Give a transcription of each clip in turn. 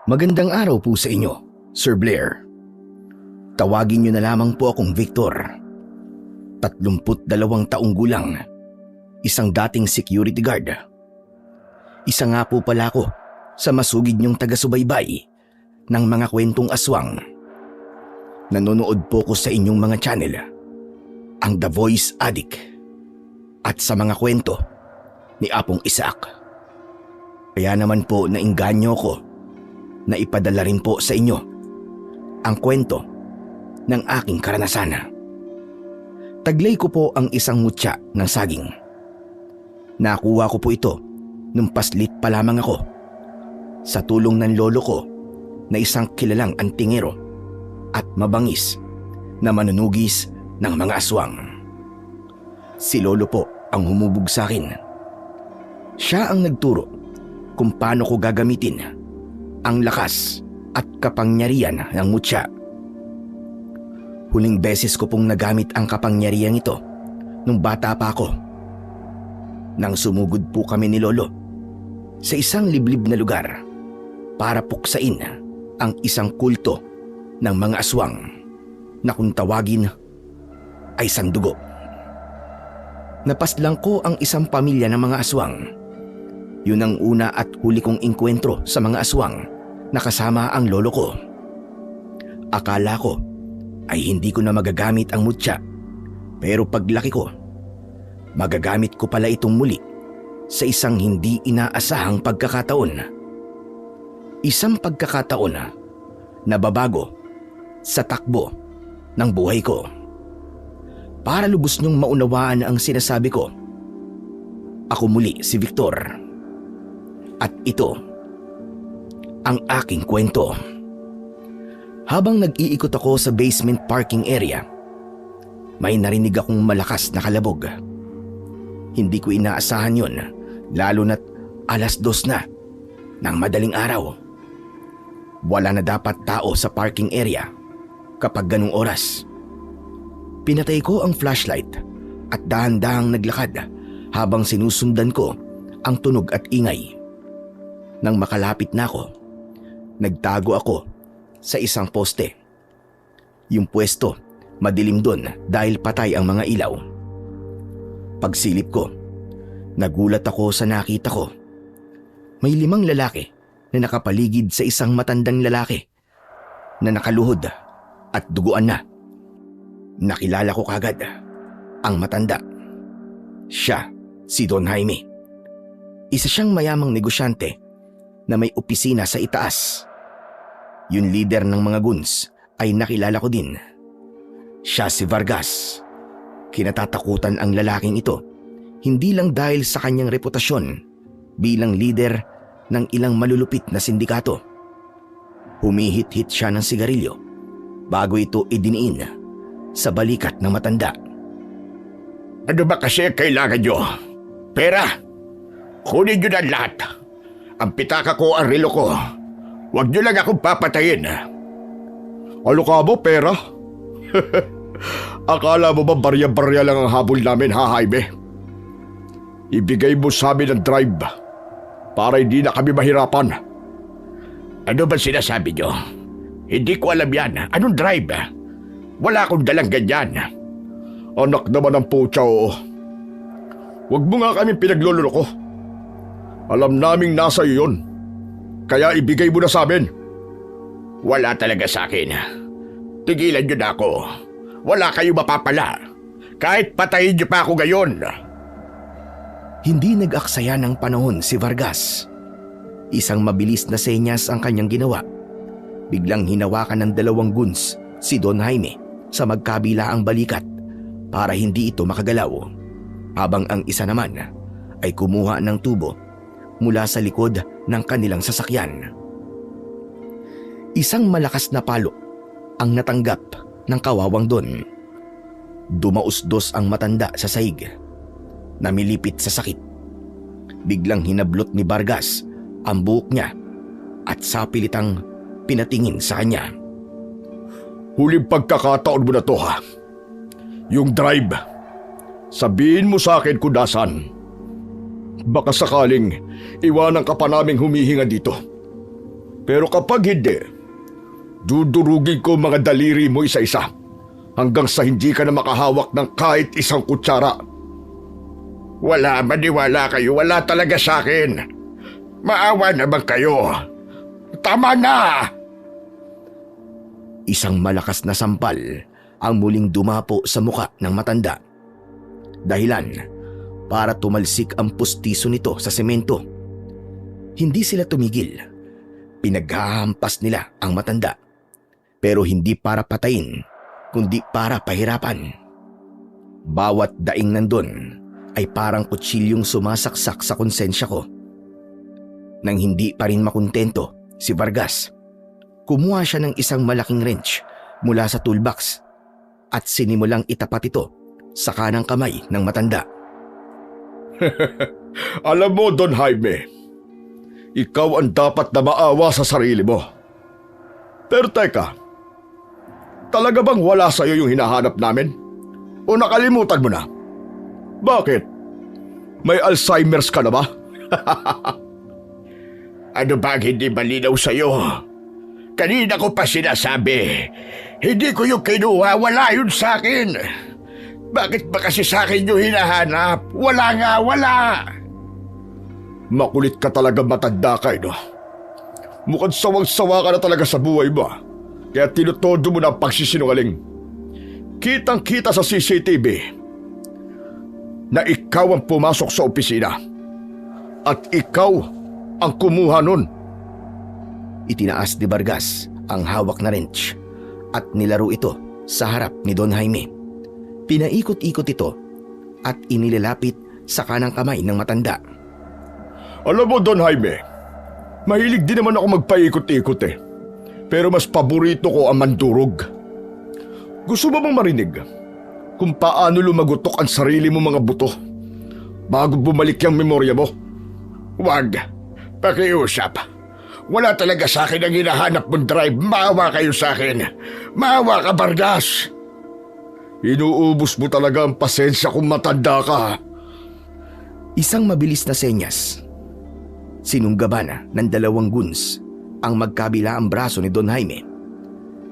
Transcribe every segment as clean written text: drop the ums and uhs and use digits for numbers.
Magandang araw po sa inyo, Sir Blair. Tawagin niyo na lamang po akong Victor. 32 taong gulang, isang dating security guard. Isa nga po pala ako sa masugid niyong taga-subaybay ng mga kwentong aswang. Nanonood po ko sa inyong mga channel, ang The Voice Addict, at sa mga kwento ni Apong Isaac. Kaya naman po nainganyo ko na ipadala rin po sa inyo ang kwento ng aking karanasan. Taglay ko po ang isang mutya ng saging. Nakuha ko po ito nung paslit pa lamang ako sa tulong ng lolo ko na isang kilalang antingero at mabangis na manunugis ng mga aswang. Si lolo po ang humubog sa akin. Siya ang nagturo kung paano ko gagamitin ang lakas at kapangyarihan ng mutya. Huling beses ko pong nagamit ang kapangyarihan ito nung bata pa ako. Nang sumugod po kami ni Lolo sa isang liblib na lugar para puksain ang isang kulto ng mga aswang na kung tawagin ay sandugo. Napaslang ko ang isang pamilya ng mga aswang. Yun ang una at huli kong inkwentro sa mga aswang na kasama ang lolo ko. Akala ko ay hindi ko na magagamit ang mutya, pero paglaki ko, magagamit ko pala itong muli sa isang hindi inaasahang pagkakataon. Isang pagkakataon na babago sa takbo ng buhay ko. Para lubos niyong maunawaan ang sinasabi ko, ako muli si Victor. At ito ang aking kwento. Habang nag-iikot ako sa basement parking area, may narinig akong malakas na kalabog. Hindi ko inaasahan yon, lalo na't 2:00 na ng madaling araw. Wala na dapat tao sa parking area kapag ganung oras. Pinatay ko ang flashlight at dahan-dahang naglakad habang sinusundan ko ang tunog at ingay. Nang makalapit na ako, nagtago ako sa isang poste. Yung pwesto, madilim doon dahil patay ang mga ilaw. Pagsilip ko, nagulat ako sa nakita ko. May 5 lalaki na nakapaligid sa isang matandang lalaki na nakaluhod at duguan na. Nakilala ko kagad ang matanda. Siya si Don Jaime. Isa siyang mayamang negosyante na may opisina sa itaas. Yung leader ng mga goons ay nakilala ko din. Siya si Vargas. Kinatatakutan ang lalaking ito, hindi lang dahil sa kanyang reputasyon bilang leader ng ilang malulupit na sindikato. Humihit-hit siya ng sigarilyo bago ito idiniin sa balikat ng matanda. Ano ba kasi kailangan nyo? Pera! Kunin nyo na lahat. Ang pitaka ko, ang relo ko. Huwag nyo lang akong papatayin. Ano ka mo, pera? Akala mo ba barya-barya lang ang habol namin, ha, Jaime? Ibigay mo sa amin ang drive para hindi na kami mahirapan. Ano ba sinasabi nyo? Hindi ko alam yan. Anong drive? Wala akong dalang ganyan. Anak naman ng putya, oo. Huwag mo nga kami pinagluloko. Alam naming nasa iyo yun. Kaya ibigay mo na sa amin. Wala talaga sa akin. Tigilan nyo na ako. Wala kayo mapapala. Kahit patayin nyo pa ako ngayon. Hindi nag-aksaya ng panahon si Vargas. Isang mabilis na senyas ang kanyang ginawa. Biglang hinawakan ng 2 goons si Don Jaime sa magkabila ang balikat para hindi ito makagalaw. Habang ang isa naman ay kumuha ng tubo mula sa likod ng kanilang sasakyan. Isang malakas na palo ang natanggap ng kawawang Don. Dumausdos ang matanda sa sahig. Namilipit sa sakit. Biglang hinablot ni Vargas ang buhok niya at sapilitang pinatingin sa kanya. Huling pagkakataon mo na to, ha? Yung drive. Sabihin mo sa akin kung nasaan. Baka sakaling iwanan ka pa naming humihinga dito. Pero kapag hindi, dudurugin ko mga daliri mo isa-isa hanggang sa hindi ka na makahawak ng kahit isang kutsara. Wala, maniwala kayo. Wala talaga sa akin. Maawa naman kayo. Tama na! Isang malakas na sampal ang muling dumapo sa muka ng matanda. Dahilan para tumalsik ang pustiso nito sa semento. Hindi sila tumigil. Pinaghahampas nila ang matanda. Pero hindi para patayin, kundi para pahirapan. Bawat daing nandun ay parang kutsilyong sumasaksak sa konsensya ko. Nang hindi pa rin makontento si Vargas, kumuha siya ng isang malaking wrench mula sa toolbox at sinimulang itapat ito sa kanang kamay ng matanda. Alam mo, Don Jaime, ikaw ang dapat na maawa sa sarili mo. Pero teka, talaga bang wala sa'yo yung hinahanap namin? O nakalimutan mo na? Bakit? May Alzheimer's ka na ba? Ano ba ang hindi malinaw sa'yo? Kanina ko pa sinasabi. Hindi ko yung kinuha. Wala yun sa akin. Bakit ba kasi sa akin yung hinahanap? Wala nga, wala. Makulit ka talaga, matanda ka, no? Mukhang sawang-sawa ka na talaga sa buhay mo. Kaya tinutodo mo na ang pagsisinungaling. Kitang-kita sa CCTV na ikaw ang pumasok sa opisina. At ikaw ang kumuha nun. Itinaas ni Vargas ang hawak na wrench at nilaro ito sa harap ni Don Jaime. Pinaikot-ikot ito at inilalapit sa kanang kamay ng matanda. Alam mo, Don Jaime, mahilig din naman ako magpaikot-ikot eh. Pero mas paborito ko ang mandurog. Gusto mo bang marinig kung paano lumagutok ang sarili mo mga buto bago bumalik yung memorya mo? Wag. Pakiusap. Wala talaga sa akin ang hinahanap mong drive. Maawa kayo sa akin. Maawa ka, Vargas. Inuubos mo talaga ang pasensya kung matanda ka. Isang mabilis na senyas. Sinunggaban ng dalawang guns ang magkabila ang braso ni Don Jaime.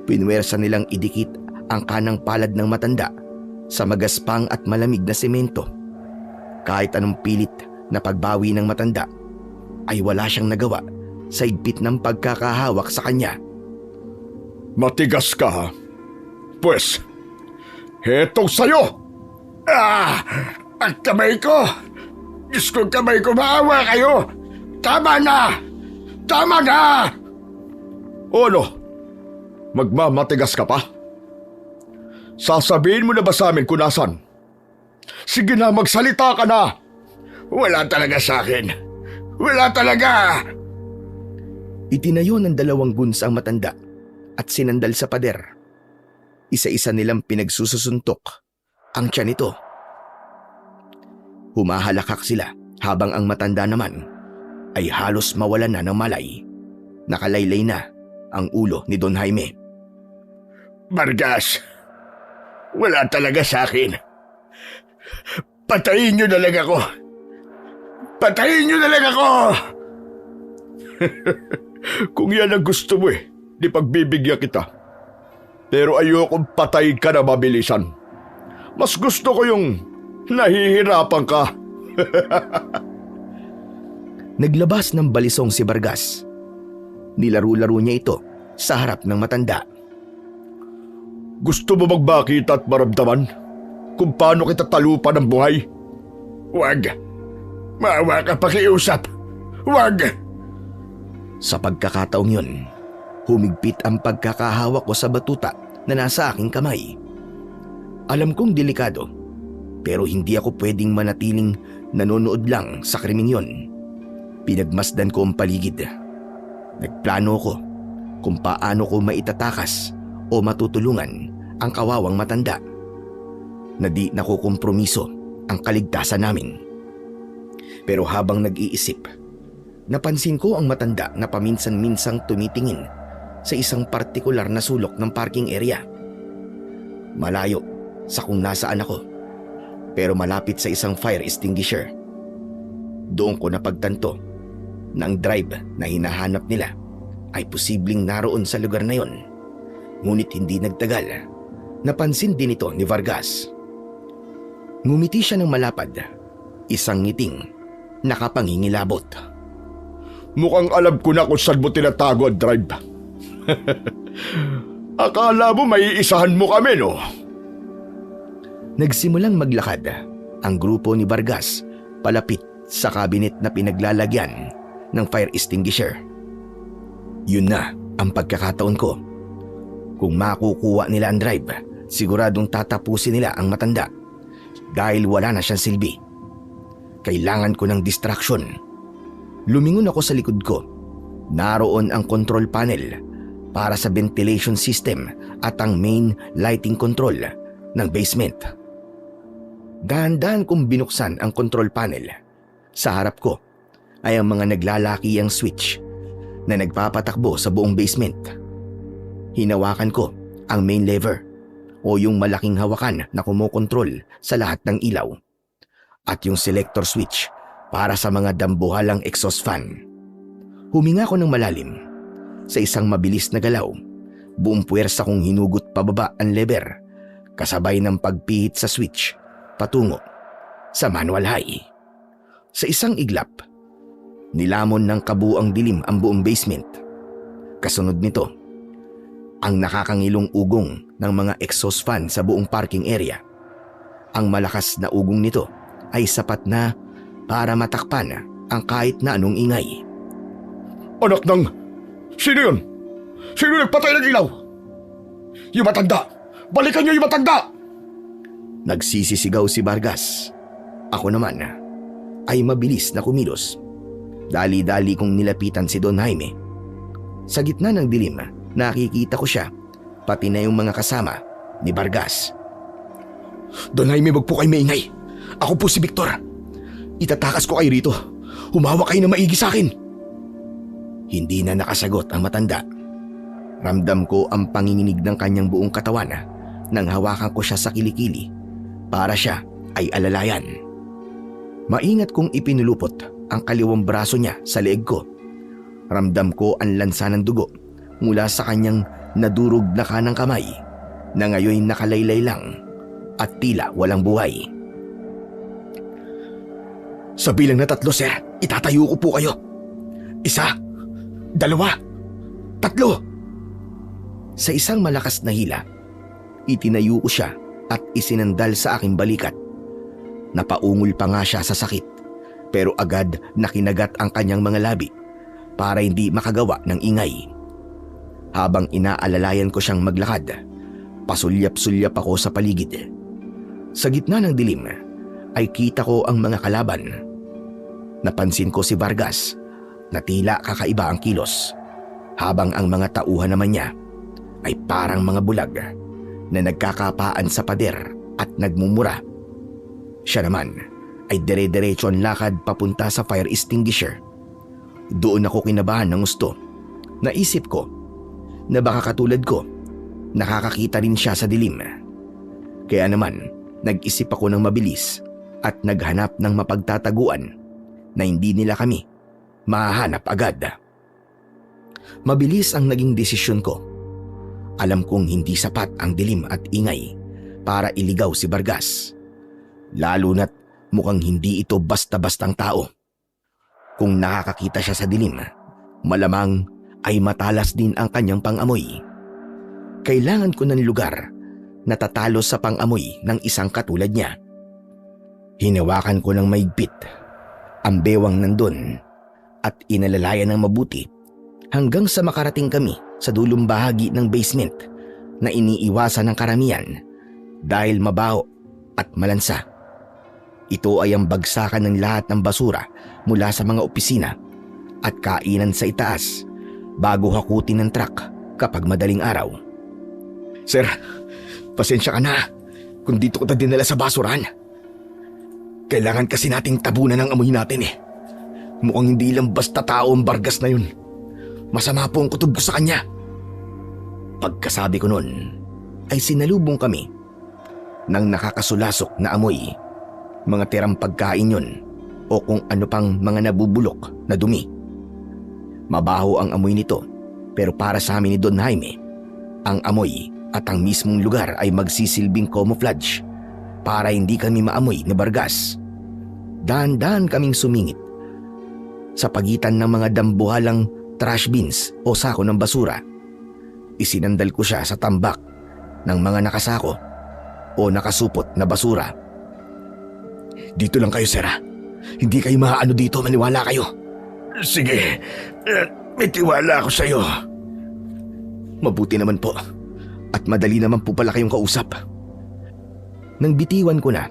Pinwersa nilang idikit ang kanang palad ng matanda sa magaspang at malamig na semento. Kahit anong pilit na pagbawi ng matanda ay wala siyang nagawa sa higpit ng pagkakahawak sa kanya. Matigas ka, ha? Pwes, hetong sayo! Ang kamay ko! Diyos ko, kamay ko, maawa kayo! Tama na! Tama na! O ano? Magmamatigas ka pa? Sasabihin mo na ba sa amin kung nasan? Sige na, magsalita ka na! Wala talaga sa akin. Wala talaga! Itinayo ng dalawang guns ang matanda at sinandal sa pader. Isa-isa nilang pinagsususuntok ang tiyan nito. Humahalakak sila habang ang matanda naman ay halos mawalan na ng malay. Nakalaylay na ang ulo ni Don Jaime. Vargas, wala talaga sa akin. Patayin niyo na lang ako. Patayin niyo na lang ako! Kung yan ang gusto mo di pagbibigyan kita. Pero ayokong patayin ka na mabilisan. Mas gusto ko yung nahihirapan ka. Naglabas ng balisong si Vargas. Nilaro-laro niya ito sa harap ng matanda. Gusto mo magbakita at maramdaman kung paano kita talupan ng buhay? Wag. Maawa ka, pakiusap. Wag. Sa pagkakataong yun, humigpit ang pagkakahawak ko sa batuta na nasa aking kamay. Alam kong delikado, pero hindi ako pwedeng manatiling nanonood lang sa krimeng yun. Pinagmasdan ko ang paligid. Nagplano ko kung paano ko maitatakas o matutulungan ang kawawang matanda na di nakukompromiso ang kaligtasan namin. Pero habang nag-iisip, napansin ko ang matanda na paminsan-minsang tumitingin sa isang partikular na sulok ng parking area. Malayo sa kung nasaan ako, pero malapit sa isang fire extinguisher. Doon ko napagtanto na ang drive na hinahanap nila ay posibleng naroon sa lugar na yon. Ngunit hindi nagtagal, napansin din ito ni Vargas. Ngumiti siya ng malapad, isang ngiting nakapangingilabot. Mukhang alam ko na kung saan mo tinatago ang drive. Akala mo may iisahan mo kami, no? Nagsimulang maglakad ang grupo ni Vargas palapit sa kabinet na pinaglalagyan ng fire extinguisher. Yun na ang pagkakataon ko. Kung makukuha nila ang drive, siguradong tatapusin nila ang matanda dahil wala na siyang silbi. Kailangan ko ng distraction. Lumingon ako sa likod ko. Naroon ang control panel para sa ventilation system at ang main lighting control ng basement. Dahan-dahan kong binuksan ang control panel. Sa harap ko ay ang mga naglalakiyang switch na nagpapatakbo sa buong basement. Hinawakan ko ang main lever o yung malaking hawakan na kumokontrol sa lahat ng ilaw at yung selector switch para sa mga dambuhalang exhaust fan. Huminga ko ng malalim. Sa isang mabilis na galaw, buong puwersa kong hinugot pababa ang lever kasabay ng pagpihit sa switch patungo sa manual high. Sa isang iglap, nilamon ng kabuang dilim ang buong basement. Kasunod nito, ang nakakangilong ugong ng mga exhaust fan sa buong parking area. Ang malakas na ugong nito ay sapat na para matakpan ang kahit na anong ingay. Anak ng... Sino yun? Sino nagpatay ng ilaw? Yung matanda! Balikan niyo yung matanda! Nagsisisigaw si Vargas. Ako naman ay mabilis na kumilos. Dali-dali kong nilapitan si Don Jaime. Sa gitna ng dilim, nakikita ko siya, pati na yung mga kasama ni Vargas. Don Jaime, wag po kayo maingay. Ako po si Victor. Itatakas ko kayo rito. Humawak kayo na maigi sa akin. Hindi na nakasagot ang matanda. Ramdam ko ang panginginig ng kanyang buong katawan nang hawakan ko siya sa kilikili para siya ay alalayan. Maingat kong ipinulupot ang kaliwang braso niya sa leeg ko. Ramdam ko ang lansa ng dugo mula sa kanyang nadurog na kanang kamay na ngayon nakalaylay lang at tila walang buhay. Sa bilang na 3, sir, itatayo ko po kayo. 1, 2, 3. Sa isang malakas na hila, itinayo ko siya at isinandal sa aking balikat. Napaungol pa nga siya sa sakit, pero agad nakinagat ang kanyang mga labi para hindi makagawa ng ingay. Habang inaalalayan ko siyang maglakad, pasulyap-sulyap ako sa paligid. Sa gitna ng dilim ay kita ko ang mga kalaban. Napansin ko si Vargas na tila kakaiba ang kilos, habang ang mga tauhan naman niya ay parang mga bulag na nagkakapaan sa pader at nagmumura. Siya naman ay dire-diretso ang lakad papunta sa fire extinguisher. Doon ako kinabahan ng gusto. Naisip ko na baka katulad ko, nakakakita rin siya sa dilim. Kaya naman, nag-isip ako ng mabilis at naghanap ng mapagtataguan na hindi nila kami mahahanap agad. Mabilis ang naging desisyon ko. Alam kong hindi sapat ang dilim at ingay para iligaw si Vargas. Lalo na't mukhang hindi ito basta-bastang tao. Kung nakakakita siya sa dilim, malamang ay matalas din ang kanyang pang-amoy. Kailangan ko ng lugar na tatalo sa pang-amoy ng isang katulad niya. Hinawakan ko ng maigpit ang bewang nandun at inalalayan ng mabuti hanggang sa makarating kami sa dulong bahagi ng basement na iniiwasan ng karamihan dahil mabaho at malansa. Ito ay ang bagsakan ng lahat ng basura mula sa mga opisina at kainan sa itaas bago hakutin ng truck kapag madaling araw. Sir, pasensya ka na kung dito ko dinala sa basurahan. Kailangan kasi nating tabunan ang amoy natin eh. Mukhang hindi lang basta tao ang Vargas na yun. Masama po ang kutob ko sa kanya. Pagkasabi ko nun, ay sinalubong kami ng nakakasulasok na amoy. Mga tirang pagkain yun o kung ano pang mga nabubulok na dumi. Mabaho ang amoy nito Pero para sa amin ni Don Jaime, ang amoy at ang mismong lugar ay magsisilbing camouflage para hindi kami maamoy ni Vargas. Dahan-dahan kaming sumingit sa pagitan ng mga dambuhalang trash bins o sako ng basura. Isinandal ko siya sa tambak ng mga nakasako o nakasupot na basura. Dito lang kayo, sir. Hindi kayo maaano dito, maniwala kayo. Sige, may tiwala ako sa'yo. Mabuti naman po. At madali naman po pala kayong kausap. Nang bitiwan ko na,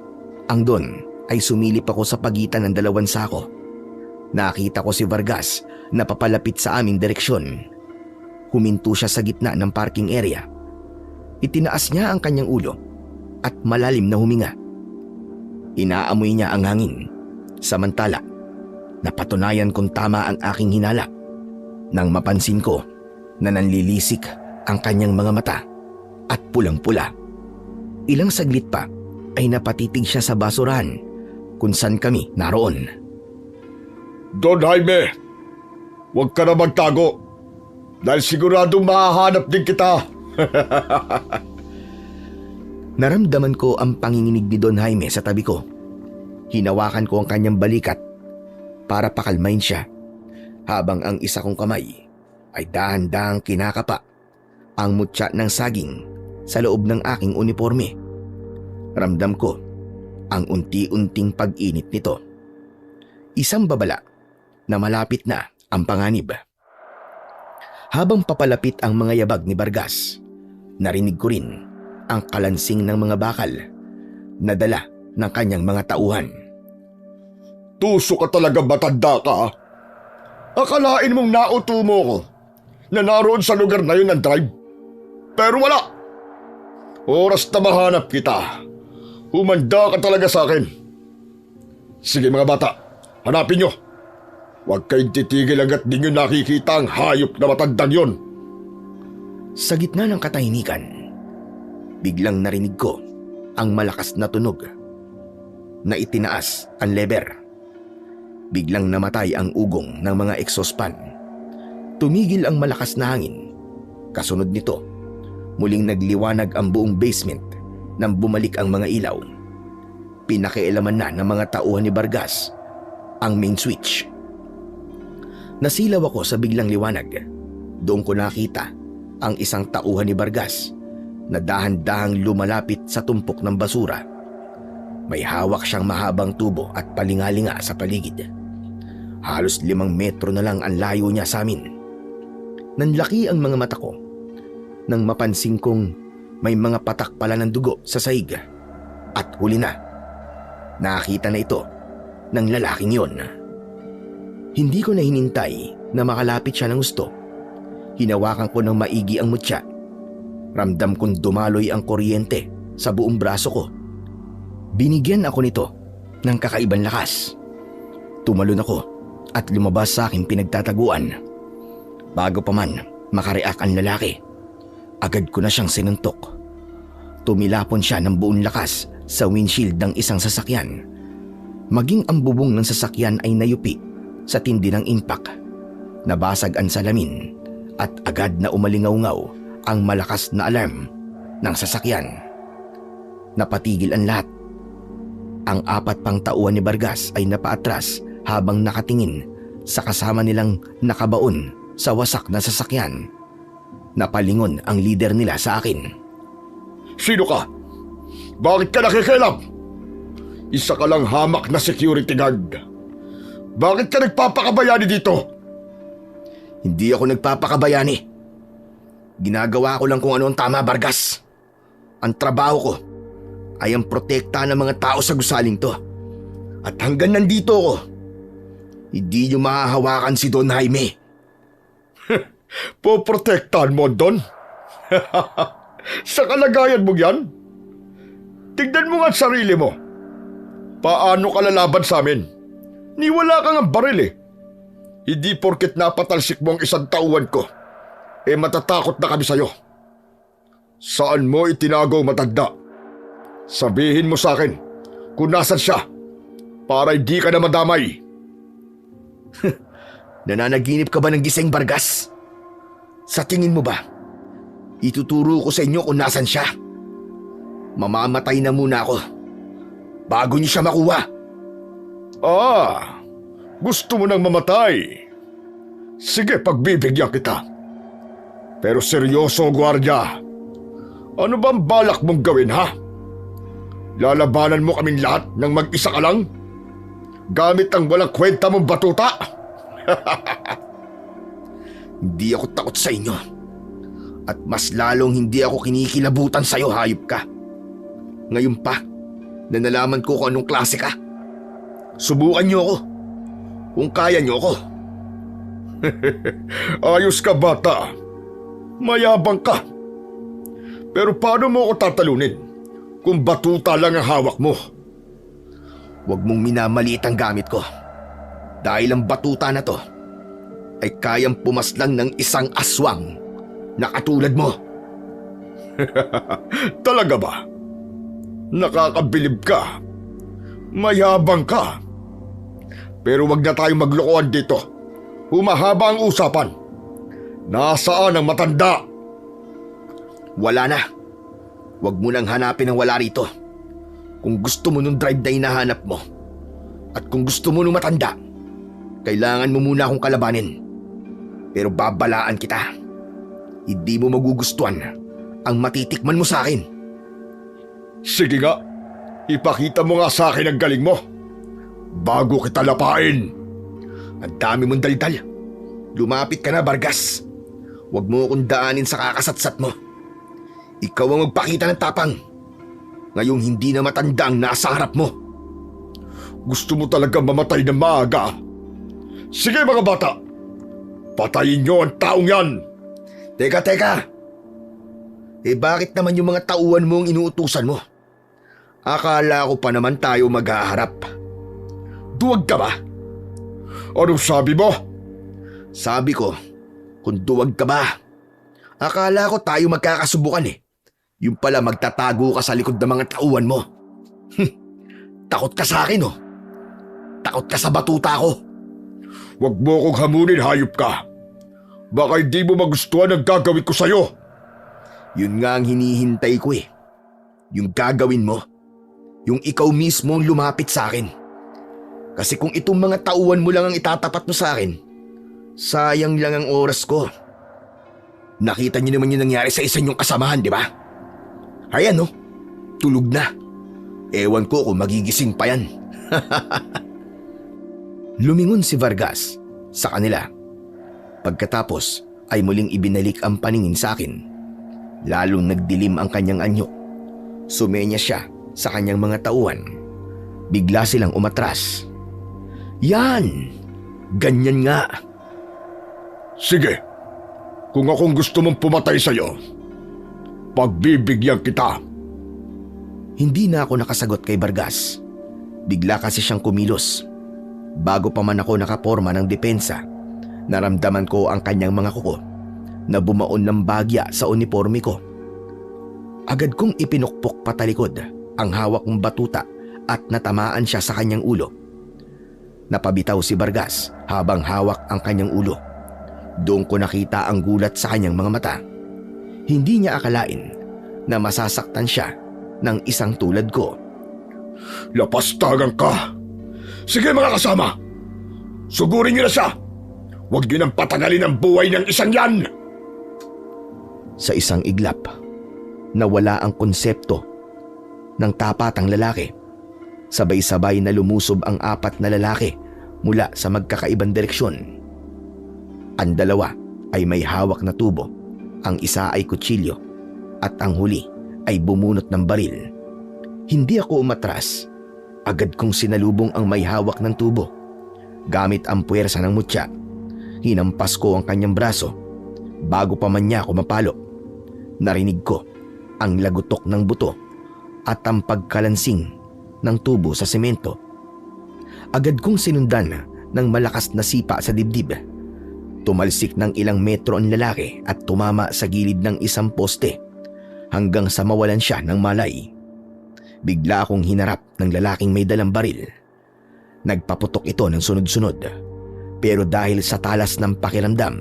ang Don ay sumilip ako sa pagitan ng dalawang sako. Nakita ko si Vargas na papalapit sa aming direksyon. Huminto siya sa gitna ng parking area. Itinaas niya ang kanyang ulo at malalim na huminga. Inaamoy niya ang hangin. Samantala, napatunayan kong tama ang aking hinala nang mapansin ko na nanlilisik ang kanyang mga mata at pulang-pula. Ilang saglit pa ay napatitig siya sa basurahan kung saan kami naroon. Don Jaime, huwag ka na magtago dahil siguradong mahahanap din kita. Naramdaman ko ang panginginig ni Don Jaime sa tabi ko. Hinawakan ko ang kanyang balikat para pakalmain siya habang ang isa kong kamay ay dahan-dahang kinakapa ang mutya ng saging sa loob ng aking uniforme. Ramdam ko ang unti-unting pag-init nito. Isang babala na malapit na ang panganib. Habang papalapit ang mga yabag ni Vargas, narinig ko rin ang kalansing ng mga bakal na dala ng kanyang mga tauhan. Tuso ka talaga, matanda ka. Akalain mong nauto mo ko na naroon sa lugar na yun ng drive. Pero wala. Oras na mahanap kita. Humanda ka talaga sa akin. Sige mga bata, hanapin nyo. Huwag kayong titigil hanggat di nyo nakikita ang hayop na matandang yon. Sa gitna ng katahimikan, biglang narinig ko ang malakas na tunog na itinaas ang lever. Biglang namatay ang ugong ng mga exhaust fan. Tumigil ang malakas na hangin. Kasunod nito, muling nagliwanag ang buong basement nang bumalik ang mga ilaw. Pinakialaman na ng mga tauhan ni Vargas ang main switch. Nasilaw ako sa biglang liwanag. Doon ko nakita ang isang tauhan ni Vargas na dahan-dahang lumalapit sa tumpok ng basura. May hawak siyang mahabang tubo at palingalinga sa paligid. Halos 5 metro na lang ang layo niya sa amin. Nanlaki ang mga mata ko nang mapansin kong may mga patak pala ng dugo sa sahig. At huli na, nakita na ito ng lalaking yon. Hindi ko na hinintay na makalapit siya ng gusto. Hinawakan ko ng maigi ang mutya. Ramdam kong dumaloy ang kuryente sa buong braso ko. Binigyan ako nito ng kakaibang lakas. Tumalon ako at lumabas sa aking pinagtataguan. Bago pa man makareact ang lalaki, agad ko na siyang sinuntok. Tumilapon siya ng buong lakas sa windshield ng isang sasakyan. Maging ang bubong ng sasakyan ay nayupi sa tindi ng impact. Nabasag ang salamin at agad na umalingaw-ngaw ang malakas na alarm ng sasakyan. Napatigil ang lahat. Ang 4 pang tauhan ni Vargas ay napaatras habang nakatingin sa kasama nilang nakabaon sa wasak na sasakyan. Napalingon ang leader nila sa akin. Sino ka? Bakit ka nakikialam? Isa ka lang hamak na security guard. Bakit ka nagpapakabayani dito? Hindi ako nagpapakabayani. Ginagawa ko lang kung ano ang tama, Vargas. Ang trabaho ko ay ang protekta ng mga tao sa gusaling to. At hanggang nandito ko, hindi niyo mahahawakan si Don Jaime. Poprotektahan mo, Don? Sa kalagayan mo yan? Tignan mo nga ang sarili mo. Paano ka lalaban sa amin? Ni wala kang ang baril eh. Hindi porket napatalsik mo ang isang tauhan ko, matatakot na kami sa'yo. Saan mo itinago, matanda? Sabihin mo sa akin kung nasan siya para hindi ka na madamay. Nananaginip ka ba ng gising, Vargas? Sa tingin mo ba, ituturo ko sa inyo kung nasan siya? Mamamatay na muna ako bago niyo siya makuha. Gusto mo nang mamatay? Sige, pagbibigyan kita. Pero seryoso, gwardiya. Ano bang balak mong gawin, ha? Lalabanan mo kaming lahat ng mag-isa ka lang? Gamit ang walang kwenta mong batuta? Hindi ako takot sa inyo. At mas lalong hindi ako kinikilabutan sa'yo, hayop ka. Ngayon pa, na nalaman ko kung anong klase ka. Subukan niyo ako. Kung kaya niyo ako. Ayos ka, bata. Mayabang ka. Pero paano mo ako tatalunin kung batuta lang ang hawak mo? Huwag mong minamaliit ang gamit ko. Dahil ang batuta na to ay kayang pumaslang ng isang aswang na katulad mo. Talaga ba? Nakakabilib ka. Mayabang ka. Pero wag na tayong maglokohan dito. Humahaba ang usapan. Nasaan ang matanda? Wala na. Huwag mo nang hanapin ang wala rito. Kung gusto mo nung drive na hinahanap mo, at kung gusto mo nung matanda, kailangan mo muna akong kalabanin. Pero babalaan kita. Hindi mo magugustuhan ang matitikman mo sa akin. Sige nga, ipakita mo nga sa akin ang galing mo bago kita lapain. Ang dami mong daldal. Lumapit ka na, Vargas. Huwag mo akong daanin sa kakasatsat mo. Ikaw ang magpakita ng tapang. Ngayong hindi na matanda ang nasa harap mo. Gusto mo talaga mamatay ng maaga? Sige mga bata, patayin niyo ang taong yan. Teka. Bakit naman yung mga tauhan mo ang inuutusan mo? Akala ko pa naman tayo maghaharap. Duwag ka ba? Anong sabi mo? Sabi ko, kung duwag ka ba? Akala ko tayo magkakasubukan eh. Yung pala magtatago ka sa likod ng mga tauhan mo. Takot ka sa akin oh. Takot ka sa batuta ko. Huwag mo akong hamunin, hayop ka. Baka hindi mo magustuhan ang gagawin ko sa'yo. Yun nga ang hinihintay ko eh. Yung gagawin mo. Yung ikaw mismo ang lumapit sa akin. Kasi kung itong mga tauhan mo lang ang itatapat mo sa akin, sayang lang ang oras ko. Nakita niyo naman yung nangyari sa isa niyong kasamahan, di ba? Ayan oh, tulog na. Ewan ko kung magigising pa yan. Lumingon si Vargas sa kanila. Pagkatapos ay muling ibinalik ang paningin sa akin. Lalong nagdilim ang kanyang anyo. Sumenya siya sa kanyang mga tauhan. Bigla silang umatras. Yan! Ganyan nga. Sige, kung akong gusto mong pumatay sa'yo, pagbibigyan kita. Hindi na ako nakasagot kay Vargas. Bigla kasi siyang kumilos. Bago pa man ako nakaporma ng depensa, naramdaman ko ang kanyang mga kuko na bumaon ng bagya sa uniforme ko. Agad kong ipinukpok patalikod ang hawak kong batuta at natamaan siya sa kanyang ulo. Napabitaw si Vargas habang hawak ang kanyang ulo. Doon ko nakita ang gulat sa kanyang mga mata. Hindi niya akalain na masasaktan siya ng isang tulad ko. Lapastagan ka! Sige mga kasama, sugurin niyo na siya. Huwag niyo nang patagalin ang buhay ng isang yan. Sa isang iglap, nawala ang konsepto ng tapatang lalaki. Sabay-sabay na lumusob ang apat na lalaki mula sa magkakaibang direksyon. Ang dalawa ay may hawak na tubo, ang isa ay kutsilyo, at ang huli ay bumunot ng baril. Hindi ako umatras. Agad kong sinalubong ang may hawak ng tubo. Gamit ang puwersa ng mutya, hinampas ko ang kanyang braso. Bago pa man niya ako mapalo, narinig ko ang lagutok ng buto at ang pagkalansing ng tubo sa semento. Agad kong sinundan ng malakas na sipa sa dibdib. Tumalsik ng ilang metro ang lalaki at tumama sa gilid ng isang poste hanggang sa mawalan siya ng malay. Bigla akong hinarap ng lalaking may dalang baril. Nagpaputok ito ng sunod-sunod. Pero dahil sa talas ng pakiramdam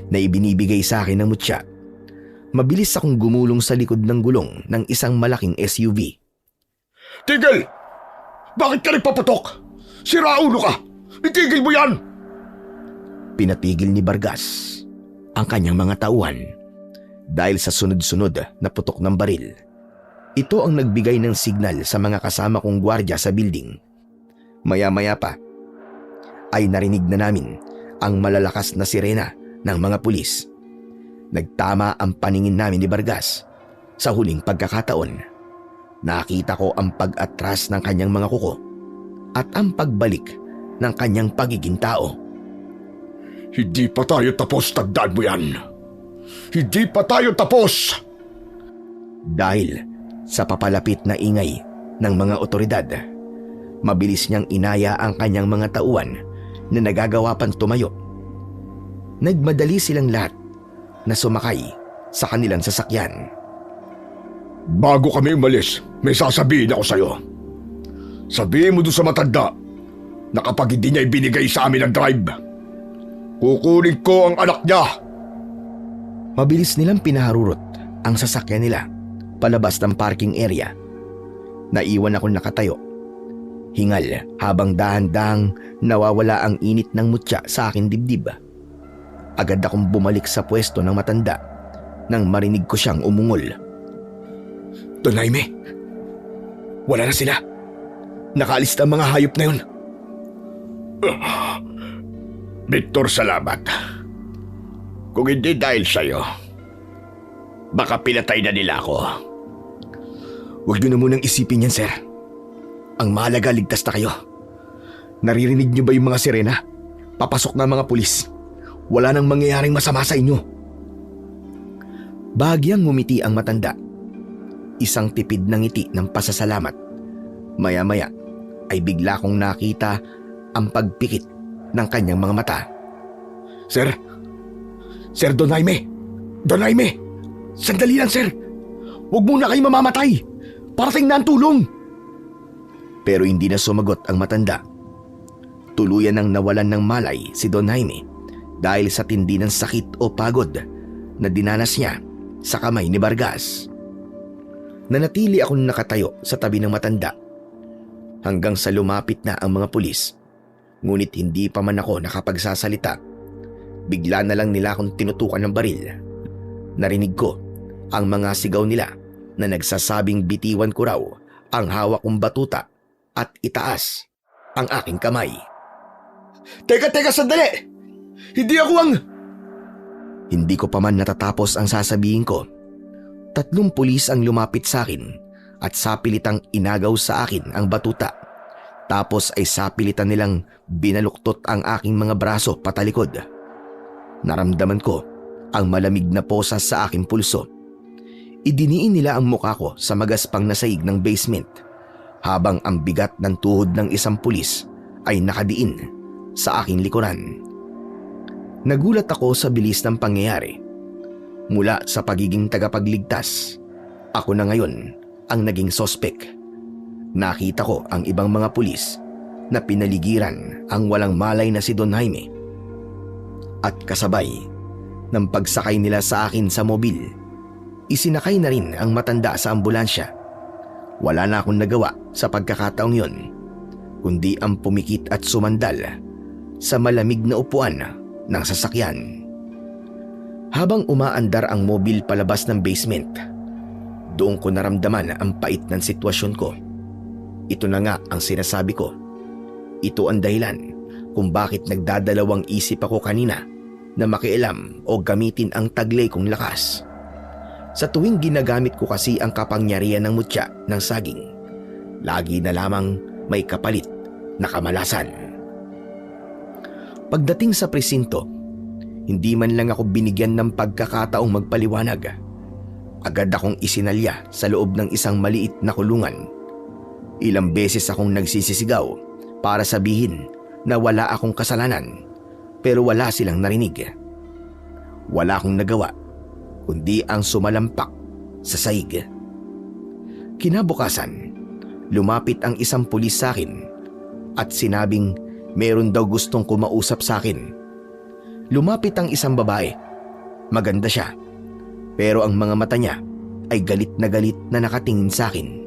na ibinibigay sa akin ng mutya, mabilis akong gumulong sa likod ng gulong ng isang malaking SUV. Tigil! Bakit ka nagpapatok? Sira ulo ka! Itigil mo yan! Pinatigil ni Vargas ang kanyang mga tauhan dahil sa sunod-sunod na putok ng baril. Ito ang nagbigay ng signal sa mga kasama kong gwardiya sa building. Maya-maya pa ay narinig na namin ang malalakas na sirena ng mga pulis. Nagtama ang paningin namin ni Vargas. Sa huling pagkakataon, nakita ko ang pag-atras ng kanyang mga kuko at ang pagbalik ng kanyang pagiging tao. Hindi pa tayo tapos, tandaan mo yan. Hindi pa tayo tapos! Dahil sa papalapit na ingay ng mga otoridad, mabilis niyang inaya ang kanyang mga tauhan na nagagawa pang tumayo. Nagmadali silang lahat na sumakay sa kanilang sasakyan. Bago kami umalis, may sasabihin ako sa'yo. Sabihin mo doon sa matanda na kapag hindi niya ibinigay sa amin ang drive, kukunin ko ang anak niya. Mabilis nilang pinaharurot ang sasakyan nila palabas ng parking area. Naiwan akong nakatayo. Hingal habang dahan-dahang nawawala ang init ng mutya sa aking dibdib. Agad akong bumalik sa pwesto ng matanda nang marinig ko siyang umungol. Don Jaime, wala na sila. Nakaalis na ang mga hayop na yun. Victor, salamat. Kung hindi dahil sa'yo, baka pinatay na nila ako. Huwag niyo na munang isipin yan, sir. Ang mahalaga, ligtas na kayo. Naririnig niyo ba yung mga sirena? Papasok na ang mga pulis. Wala nang mangyayaring masama sa inyo. Bahagyang ngumiti ang matanda. Isang tipid na ngiti ng pasasalamat. Maya-maya ay bigla kong nakita ang pagpikit ng kanyang mga mata. Sir! Sir Don Jaime! Don Jaime! Sandali lang, sir! Huwag muna kayo mamamatay! Parating na ang tulong! Pero hindi na sumagot ang matanda. Tuluyan nang nawalan ng malay si Don Jaime dahil sa tindi ng sakit o pagod na dinanas niya sa kamay ni Vargas. Nanatili akong nakatayo sa tabi ng matanda hanggang sa lumapit na ang mga pulis. Ngunit hindi pa man ako nakapagsasalita. Bigla na lang nila akong tinutukan ng baril. Narinig ko ang mga sigaw nila na nagsasabing bitiwan ko raw ang hawak kong batuta at itaas ang aking kamay. Teka, sandali! Hindi ako ang... Hindi ko pa man natatapos ang sasabihin ko. 3 pulis ang lumapit sa akin at sapilitang inagaw sa akin ang batuta. Tapos ay sapilitan nilang binaluktot ang aking mga braso patalikod. Naramdaman ko ang malamig na posas sa aking pulso. Idiniin nila ang mukha ko sa magaspang na sahig ng basement habang ang bigat ng tuhod ng isang pulis ay nakadiin sa aking likuran. Nagulat ako sa bilis ng pangyayari. Mula sa pagiging tagapagligtas, ako na ngayon ang naging sospek. Nakita ko ang ibang mga pulis na pinaligiran ang walang malay na si Don Jaime. At kasabay ng pagsakay nila sa akin sa mobil, isinakay na rin ang matanda sa ambulansya. Wala na akong nagawa sa pagkakataong yon, kundi ang pumikit at sumandal sa malamig na upuan ng sasakyan. Habang umaandar ang mobil palabas ng basement, doon ko naramdaman ang pait ng sitwasyon ko. Ito na nga ang sinasabi ko. Ito ang dahilan kung bakit nagdadalawang isip ako kanina na makialam o gamitin ang taglay kong lakas. Sa tuwing ginagamit ko kasi ang kapangyarihan ng mutya ng saging, lagi na lamang may kapalit na kamalasan. Pagdating sa presinto, hindi man lang ako binigyan ng pagkakataong magpaliwanag. Agad akong isinalya sa loob ng isang maliit na kulungan. Ilang beses akong nagsisisigaw para sabihin na wala akong kasalanan, pero wala silang narinig. Wala akong nagawa kundi ang sumalampak sa sahig. Kinabukasan, lumapit ang isang pulis sa akin at sinabing Meron daw gustong kumausap sa akin. Lumapit ang isang babae. Maganda siya. Pero ang mga mata niya ay galit na nakatingin sa akin.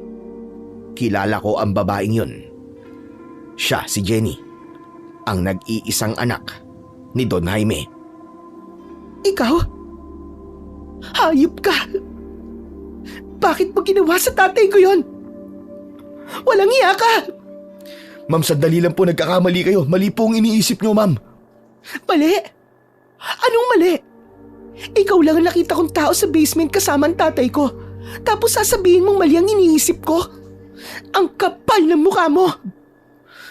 Kilala ko ang babaeng yun. Siya si Jenny, ang nag-iisang anak ni Don Jaime. Ikaw? Hayop ka! Bakit mo ginawa sa tatay ko yon? Walang iya ka! Ma'am, sandali lang po, nagkakamali kayo. Mali po ang iniisip niyo, ma'am. Mali? Anong mali? Ikaw lang ang nakita kong tao sa basement kasama ang tatay ko. Tapos sasabihin mong mali ang iniisip ko? Ang kapal ng mukha mo!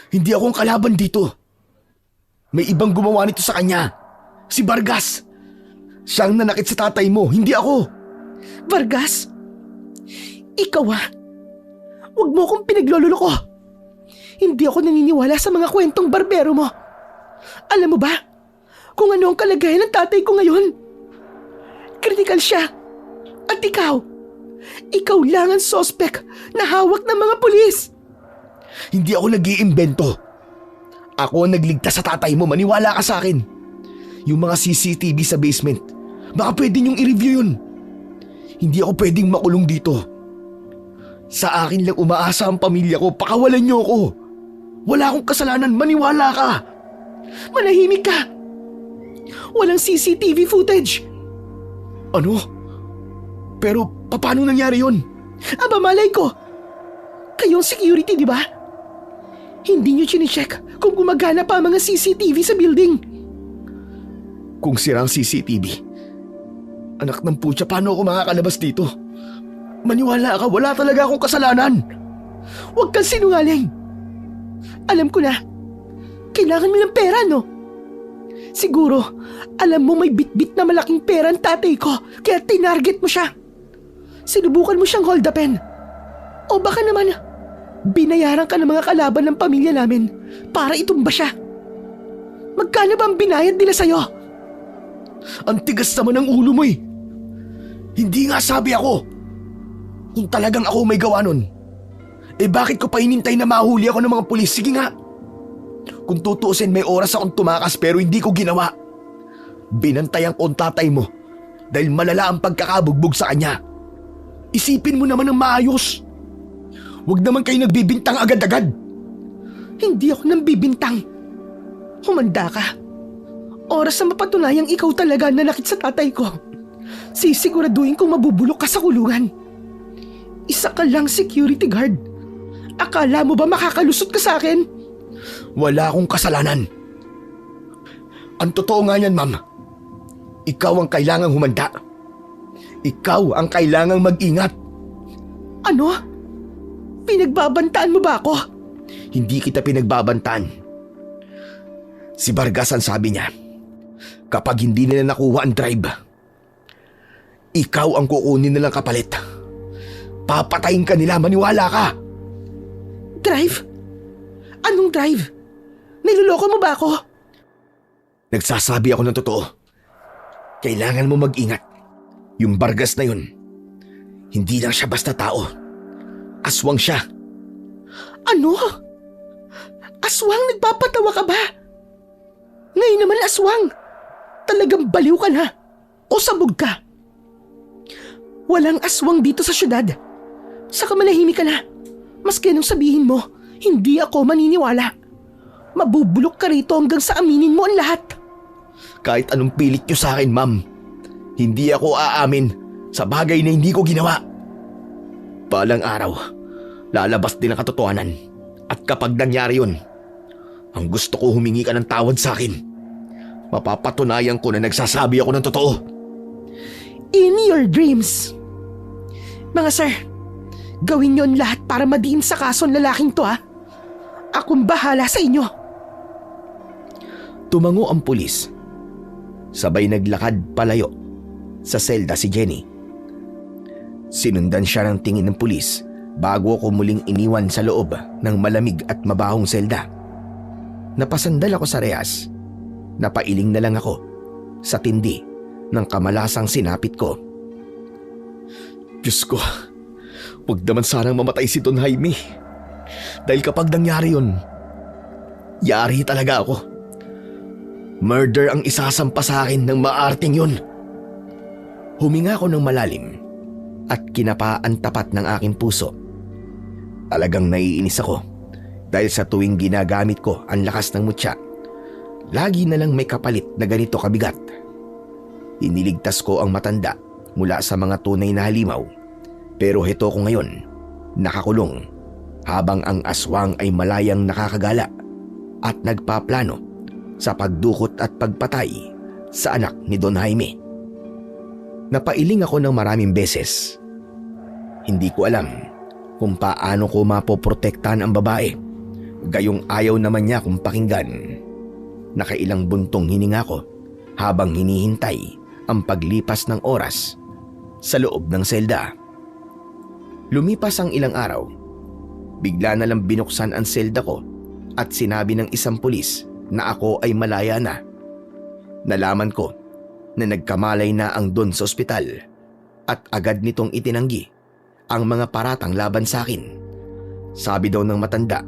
Hindi ako ang kalaban dito. May ibang gumawa nito sa kanya. Si Vargas. Siyang nanakit sa tatay mo, hindi ako. Vargas? Ikaw Huwag mo akong pinagloloko. Hindi ako naniniwala sa mga kwentong barbero mo. Alam mo ba kung ano ang kalagayan ng tatay ko ngayon? Kritikal siya. At ikaw lang ang sospek na hawak ng mga pulis. Hindi ako nag-iimbento. Ako ang nagligtas sa tatay mo, maniwala ka sa akin. Yung mga CCTV sa basement, baka pwede niyong i-review yun. Hindi ako pwedeng makulong dito. Sa akin lang umaasa ang pamilya ko, pakawalan niyo ako. Wala akong kasalanan, maniwala ka. Manahimik ka. Walang CCTV footage. Ano? Pero paano nangyari yun? Aba malay ko. Kayong security, di ba? Hindi niyo chine-check kung gumagana pa ang mga CCTV sa building. Kung sira ang CCTV, anak ng putya, paano ako makakalabas dito? Maniwala ka, wala talaga akong kasalanan. Huwag kang sinungaling. Alam ko na, kailangan mo ng pera, no? Siguro, alam mo may bitbit na malaking pera ang tatay ko, kaya tinarget mo siya. Sinubukan mo siyang hold upin. O baka naman, binayaran ka ng mga kalaban ng pamilya namin para itumba siya. Magkano ba ang binayad nila sa'yo? Ang tigas naman ng ulo mo eh. Hindi nga sabi ako. Kung talagang ako may gawa nun, bakit ko pa hinintay na mahuli ako ng mga pulis? Sige nga. Kung tutuusin, may oras akong tumakas pero hindi ko ginawa. Binantayan ko ang tatay mo dahil malala ang pagkakabugbog sa kanya. Isipin mo naman ng maayos. Huwag naman kayo nagbibintang agad-agad. Hindi ako nang bibintang. Humanda ka. Oras na mapatunayang ikaw talaga nanakit sa tatay ko. Sisiguraduhin kong mabubulok ka sa kulungan. Isa ka lang security guard. Akala mo ba makakalusot ka sa akin? Wala akong kasalanan. Ang totoo nga yan, ma'am. Ikaw ang kailangang humanda. Ikaw ang kailangang mag-ingat. Ano? Pinagbabantaan mo ba ako? Hindi kita pinagbabantaan. Si Vargas ang sabi niya, kapag hindi nila nakuha ang drive, ikaw ang kukunin nilang kapalit. Papatayin ka nila, maniwala ka. Drive? Anong drive? Niloloko mo ba ako? Nagsasabi ako ng totoo. Kailangan mo mag-ingat. Yung Vargas na yun, hindi lang siya basta tao. Aswang siya. Ano? Aswang, nagpapatawa ka ba? Ngayon naman aswang. Talagang baliw ka na. O sabog ka. Walang aswang dito sa syudad. Saka manahimik ka na. Maski anong sabihin mo, hindi ako maniniwala. Mabubulok ka rito hanggang sa aminin mo ang lahat. Kahit anong pilit niyo sa akin, ma'am, hindi ako aamin sa bagay na hindi ko ginawa. Balang araw, lalabas din ang katotohanan. At kapag nangyari yun, ang gusto ko humingi ka ng tawad sa akin. Mapapatunayan ko na nagsasabi ako ng totoo. In your dreams. Mga sir, gawin niyo ang lahat para madiin sa kaso ng lalaking to Akong bahala sa inyo. Tumango ang pulis. Sabay naglakad palayo sa selda si Jenny. Sinundan siya ng tingin ng pulis bago ako muling iniwan sa loob ng malamig at mabahong selda. Napasandal ako sa rehas. Napailing na lang ako sa tindi ng kamalasang sinapit ko. Diyos ko, huwag naman sanang mamatay si Don Jaime. Dahil kapag nangyari yun, Yari talaga ako. Murder ang isasampa sa akin ng maarting yun. Huminga ako ng malalim at kinapa ang tapat ng aking puso. Talagang naiinis ako dahil sa tuwing ginagamit ko ang lakas ng mutya, lagi na lang may kapalit na ganito kabigat. Iniligtas ko ang matanda mula sa mga tunay na halimaw, pero heto ko ngayon, nakakulong, habang ang aswang ay malayang nakakagala at nagpaplano sa pagdukot at pagpatay sa anak ni Don Jaime. Napailing ako ng maraming beses. Hindi ko alam kung paano ko mapoprotektahan ang babae, gayong ayaw naman niya kung pakinggan. Nakailang buntong hininga ko habang hinihintay ang paglipas ng oras sa loob ng selda. Lumipas ang ilang araw. Bigla na lang binuksan ang selda ko at sinabi ng isang pulis na ako ay malaya na. Nalaman ko na nagkamalay na ang Don sa ospital at agad nitong itinanggi ang mga paratang laban sa akin. Sabi daw ng matanda,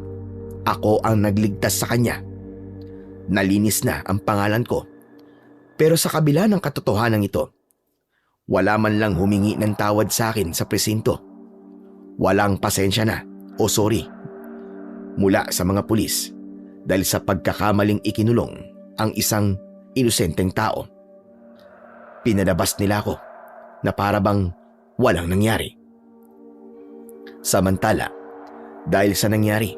ako ang nagligtas sa kanya. Nalinis na ang pangalan ko. Pero sa kabila ng katotohanan ito, wala man lang humingi ng tawad sa akin sa presinto. Walang pasensya na o sorry mula sa mga pulis dahil sa pagkakamaling ikinulong ang isang inosenteng tao. Pinalabas nila ako na para bang walang nangyari. Samantala, dahil sa nangyari,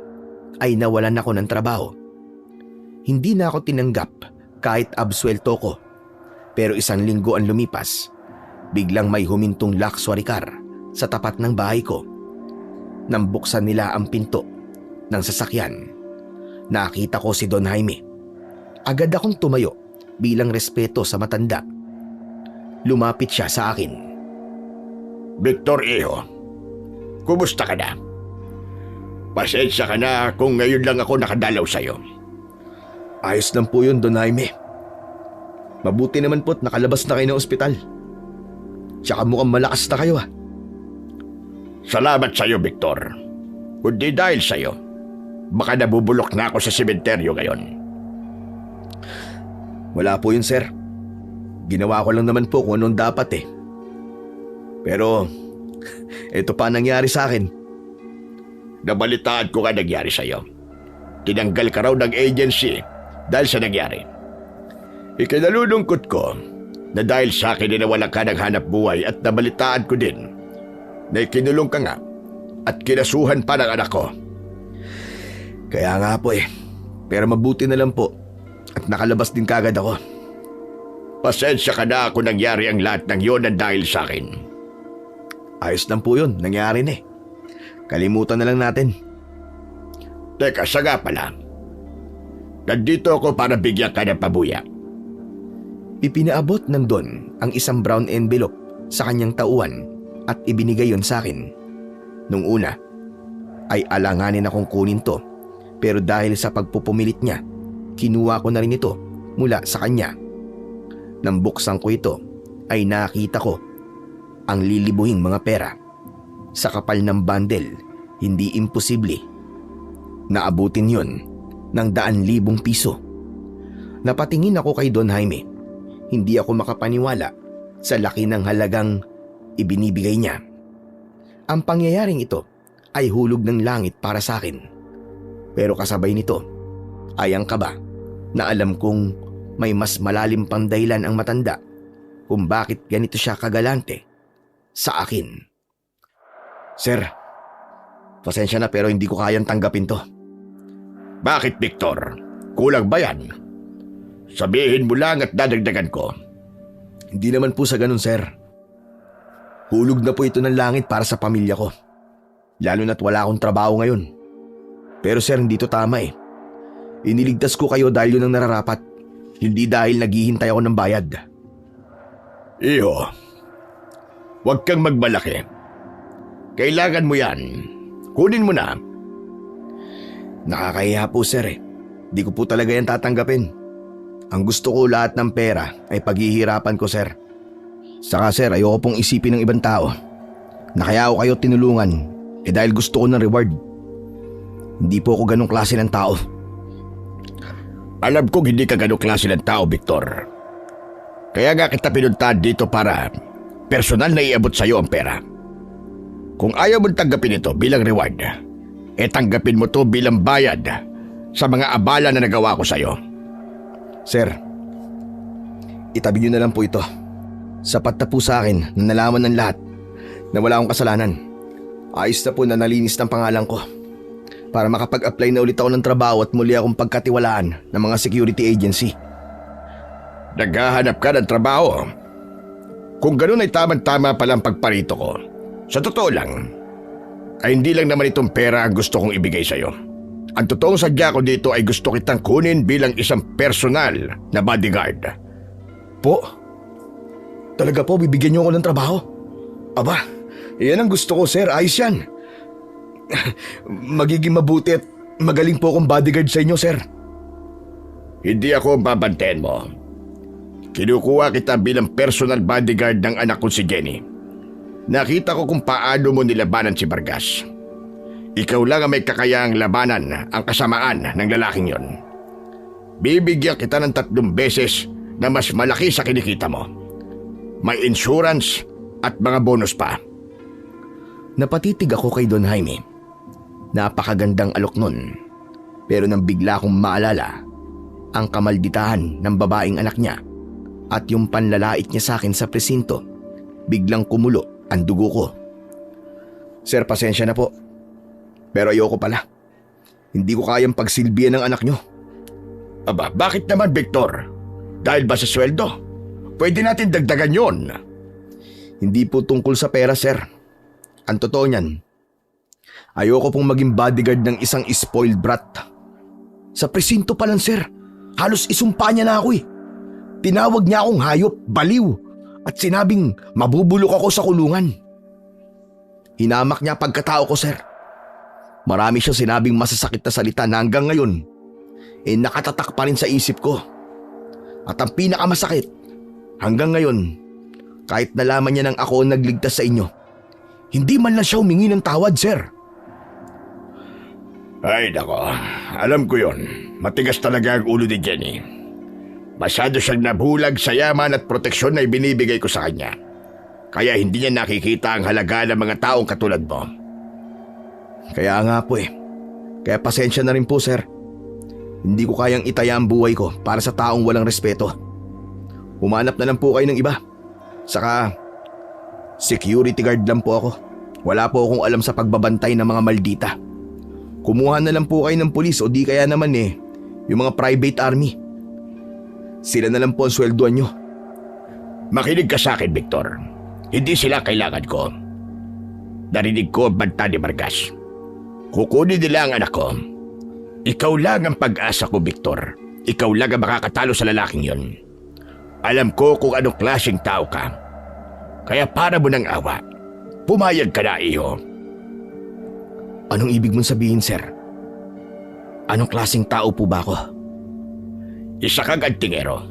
ay nawalan ako ng trabaho. Hindi na ako tinanggap kahit absuelto ko. Pero isang linggo ang lumipas, biglang may humintong luxury car sa tapat ng bahay ko. Nang buksan nila ang pinto ng sasakyan, nakita ko si Don Jaime. Agad akong tumayo bilang respeto sa matanda. Lumapit siya sa akin. Victor Iho, kumusta ka na? Pasensya ka na kung ngayon lang ako nakadalaw sa'yo. Ayos lang po yun, Don Jaime. Mabuti naman po't nakalabas na kayo ng ospital. Tsaka mukhang malakas na kayo ah. Salamat sa'yo, Victor. Kundi dahil sa'yo, baka nabubulok na ako sa sementeryo ngayon. Wala po yun, sir. Ginawa ko lang naman po kung anong dapat eh. Pero, ito pa nangyari sa akin. Nabalitaan ko ka nangyari sa'yo. Tinanggal ka raw ng agency dahil sa nangyari. Ikinalulungkot ko na dahil sa akin nawalan ka ng hanap buhay at nabalitaan ko din na ikinulong ka nga at kinasuhan pa ng anak ko. Kaya nga po eh. Pero mabuti na lang po at nakalabas din kagad ako. Pasensya ka na kung nangyari ang lahat ng yun na dahil sa akin. Ayos lang po yun. Nangyari na eh. Kalimutan na lang natin. Teka, siya nga pala. Nandito ako para bigyan ka ng pabuya. Ipinaabot ng Don ang isang brown envelope sa kanyang tauhan at ibinigay yon sa akin. Nung una, ay alanganin akong kunin to, pero dahil sa pagpupumilit niya, kinuha ko na rin ito mula sa kanya. Nang buksan ko ito, ay nakita ko ang lilibuhing mga pera. Sa kapal ng bundle, hindi imposible. Naabutin yon ng 100,000 piso. Napatingin ako kay Don Jaime. Hindi ako makapaniwala sa laki ng halagang ibinibigay niya. Ang pangyayaring ito ay hulog ng langit para sa akin. Pero kasabay nito ay ang kaba na alam kong may mas malalim pang dahilan ang matanda kung bakit ganito siya kagalante sa akin. Sir, pasensya na pero hindi ko kayang tanggapin to. Bakit, Victor? Kulang ba yan? Sabihin mo lang at dadagdagan ko. Hindi naman po sa ganun, sir. Hulog na po ito ng langit para sa pamilya ko. Lalo na't wala akong trabaho ngayon. Pero sir, hindi to tama eh. Iniligtas ko kayo dahil yun ang nararapat. Hindi dahil naghihintay ako ng bayad. Iho, huwag kang magmalaki. Kailangan mo yan. Kunin mo na. Nakakahiya po sir eh. Di ko po talaga yan tatanggapin. Ang gusto ko lahat ng pera ay paghihirapan ko sir. Saka sir, ayoko pong isipin ng ibang tao na kaya ako kayo tinulungan dahil gusto ko ng reward. Hindi po ako ganong klase ng tao. Alam kong hindi ka ganong klase ng tao, Victor. Kaya nga kita pinuntahan dito para personal na iabot sa'yo ang pera. Kung ayaw mong tanggapin ito bilang reward, tanggapin mo to bilang bayad sa mga abala na nagawa ko sa'yo. Sir, itabi niyo na lang po ito. Sapat na po sa akin na nalaman ng lahat na wala akong kasalanan. Ayos na po na nalinis ng pangalan ko para makapag-apply na ulit ako ng trabaho at muli akong pagkatiwalaan ng mga security agency. Naghahanap ka ng trabaho? Kung ganun ay tama-tama palang pagparito ko. Sa totoo lang, ay hindi lang naman itong pera ang gusto kong ibigay sa'yo. Ang totoong sadya ko dito ay gusto kitang kunin bilang isang personal na bodyguard. Po? Talaga po bibigyan niyo ako ng trabaho? Aba, yan ang gusto ko, sir. Ayos yan. Magiging mabuti at magaling po akong bodyguard sa inyo, sir. Hindi ako babantayan mo. Kinukuha kita bilang personal bodyguard ng anak ko si Jenny. Nakita ko kung paano mo nilabanan si Vargas. Ikaw lang ang may kakayahang labanan ang kasamaan ng lalaking yon. Bibigyan kita ng 3 beses na mas malaki sa kinikita mo. May insurance at mga bonus pa. Napatitig ako kay Don Jaime. Napakagandang alok nun. Pero nang bigla kong maalala ang kamalditahan ng babaeng anak niya at yung panlalait niya sa akin sa presinto, biglang kumulo ang dugo ko. Sir, pasensya na po. Pero ayoko pala. Hindi ko kayang pagsilbihan ng anak niyo. Aba, bakit naman, Victor? Dahil ba sa sweldo? Pwede natin dagdagan yon. Hindi po tungkol sa pera, sir. Ang totoo niyan, ayoko pong maging bodyguard ng isang spoiled brat. Sa presinto pa lang, sir. Halos isumpa niya na ako eh. Tinawag niya akong hayop, baliw, at sinabing mabubulok ako sa kulungan. Hinamak niya pagkatao ko, sir. Marami siyang sinabing masasakit na salita na hanggang ngayon, nakatatak pa rin sa isip ko. At ang pinakamasakit, hanggang ngayon, kahit nalaman niya nang ako ang nagligtas sa inyo, hindi man lang siya humingi ng tawad, sir. Ay, nako. Alam ko yon. Matigas talaga ang ulo ni Jenny. Masyado siyang nabulag sa yaman at proteksyon na ibinibigay ko sa kanya. Kaya hindi niya nakikita ang halaga ng mga taong katulad mo. Kaya nga po eh. Kaya pasensya na rin po, sir. Hindi ko kayang itaya ang buhay ko para sa taong walang respeto. Humanap na lang po kayo ng iba. Saka, security guard lang po ako. Wala po akong alam sa pagbabantay ng mga maldita. Kumuha na lang po kayo ng pulis o di kaya naman yung mga private army. Sila na lang po ang sweldoan nyo. Makinig ka sa akin, Victor. Hindi sila kailangan ko. Narinig ko ang banta ni Vargas. Kukunin nila ang anak ko. Ikaw lang ang pag-asa ko, Victor. Ikaw lang ang makakatalo sa lalaking yon. Alam ko kung anong klaseng tao ka. Kaya para mo ng awa, pumayag ka na, iho. Anong ibig mong sabihin, sir? Anong klaseng tao po ba ako? Isa kang antingero.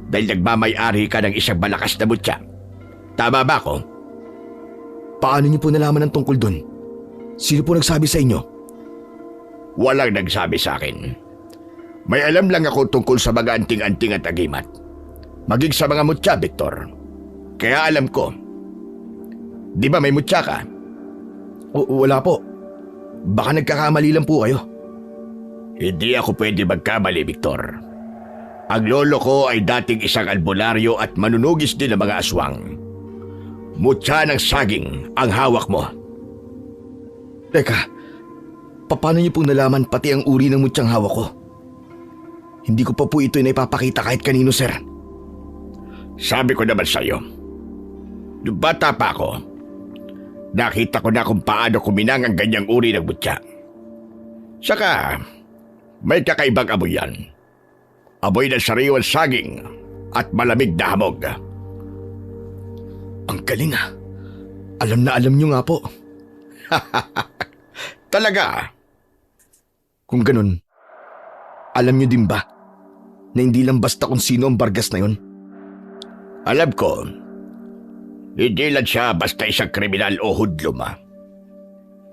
Dahil nagmamay-ari ka ng isang malakas na mutya. Tama ba ako? Paano niyo po nalaman ang tungkol doon? Sino po nagsabi sa inyo? Walang nagsabi sa akin. May alam lang ako tungkol sa mga anting-anting at agimat. Maging sa mga mutya, Victor. Kaya alam ko. Di ba may mutya ka? Wala po. Baka nagkakamali lang po kayo. Hindi ako pwede magkamali, Victor. Ang lolo ko ay dating isang albularyo at manunugis din ng mga aswang. Mutya ng saging ang hawak mo. Teka, paano niyo po nalaman pati ang uri ng mutyang hawak ko? Hindi ko pa po ito naipapakita kahit kanino, sir. Sabi ko naman sa'yo, nung bata pa ako, nakita ko na kung paano kuminang ang ganyang uri ng mutya. Saka, may kakaibang amoy yan. Amoy ng sariwan saging at malamig na hamog. Ang galing ah. Alam na alam niyo nga po. Talaga? Kung ganun, alam niyo din ba na hindi lang basta kung sino ang Vargas na yon? Alam ko. Hindi lang siya basta isang kriminal o hudlum.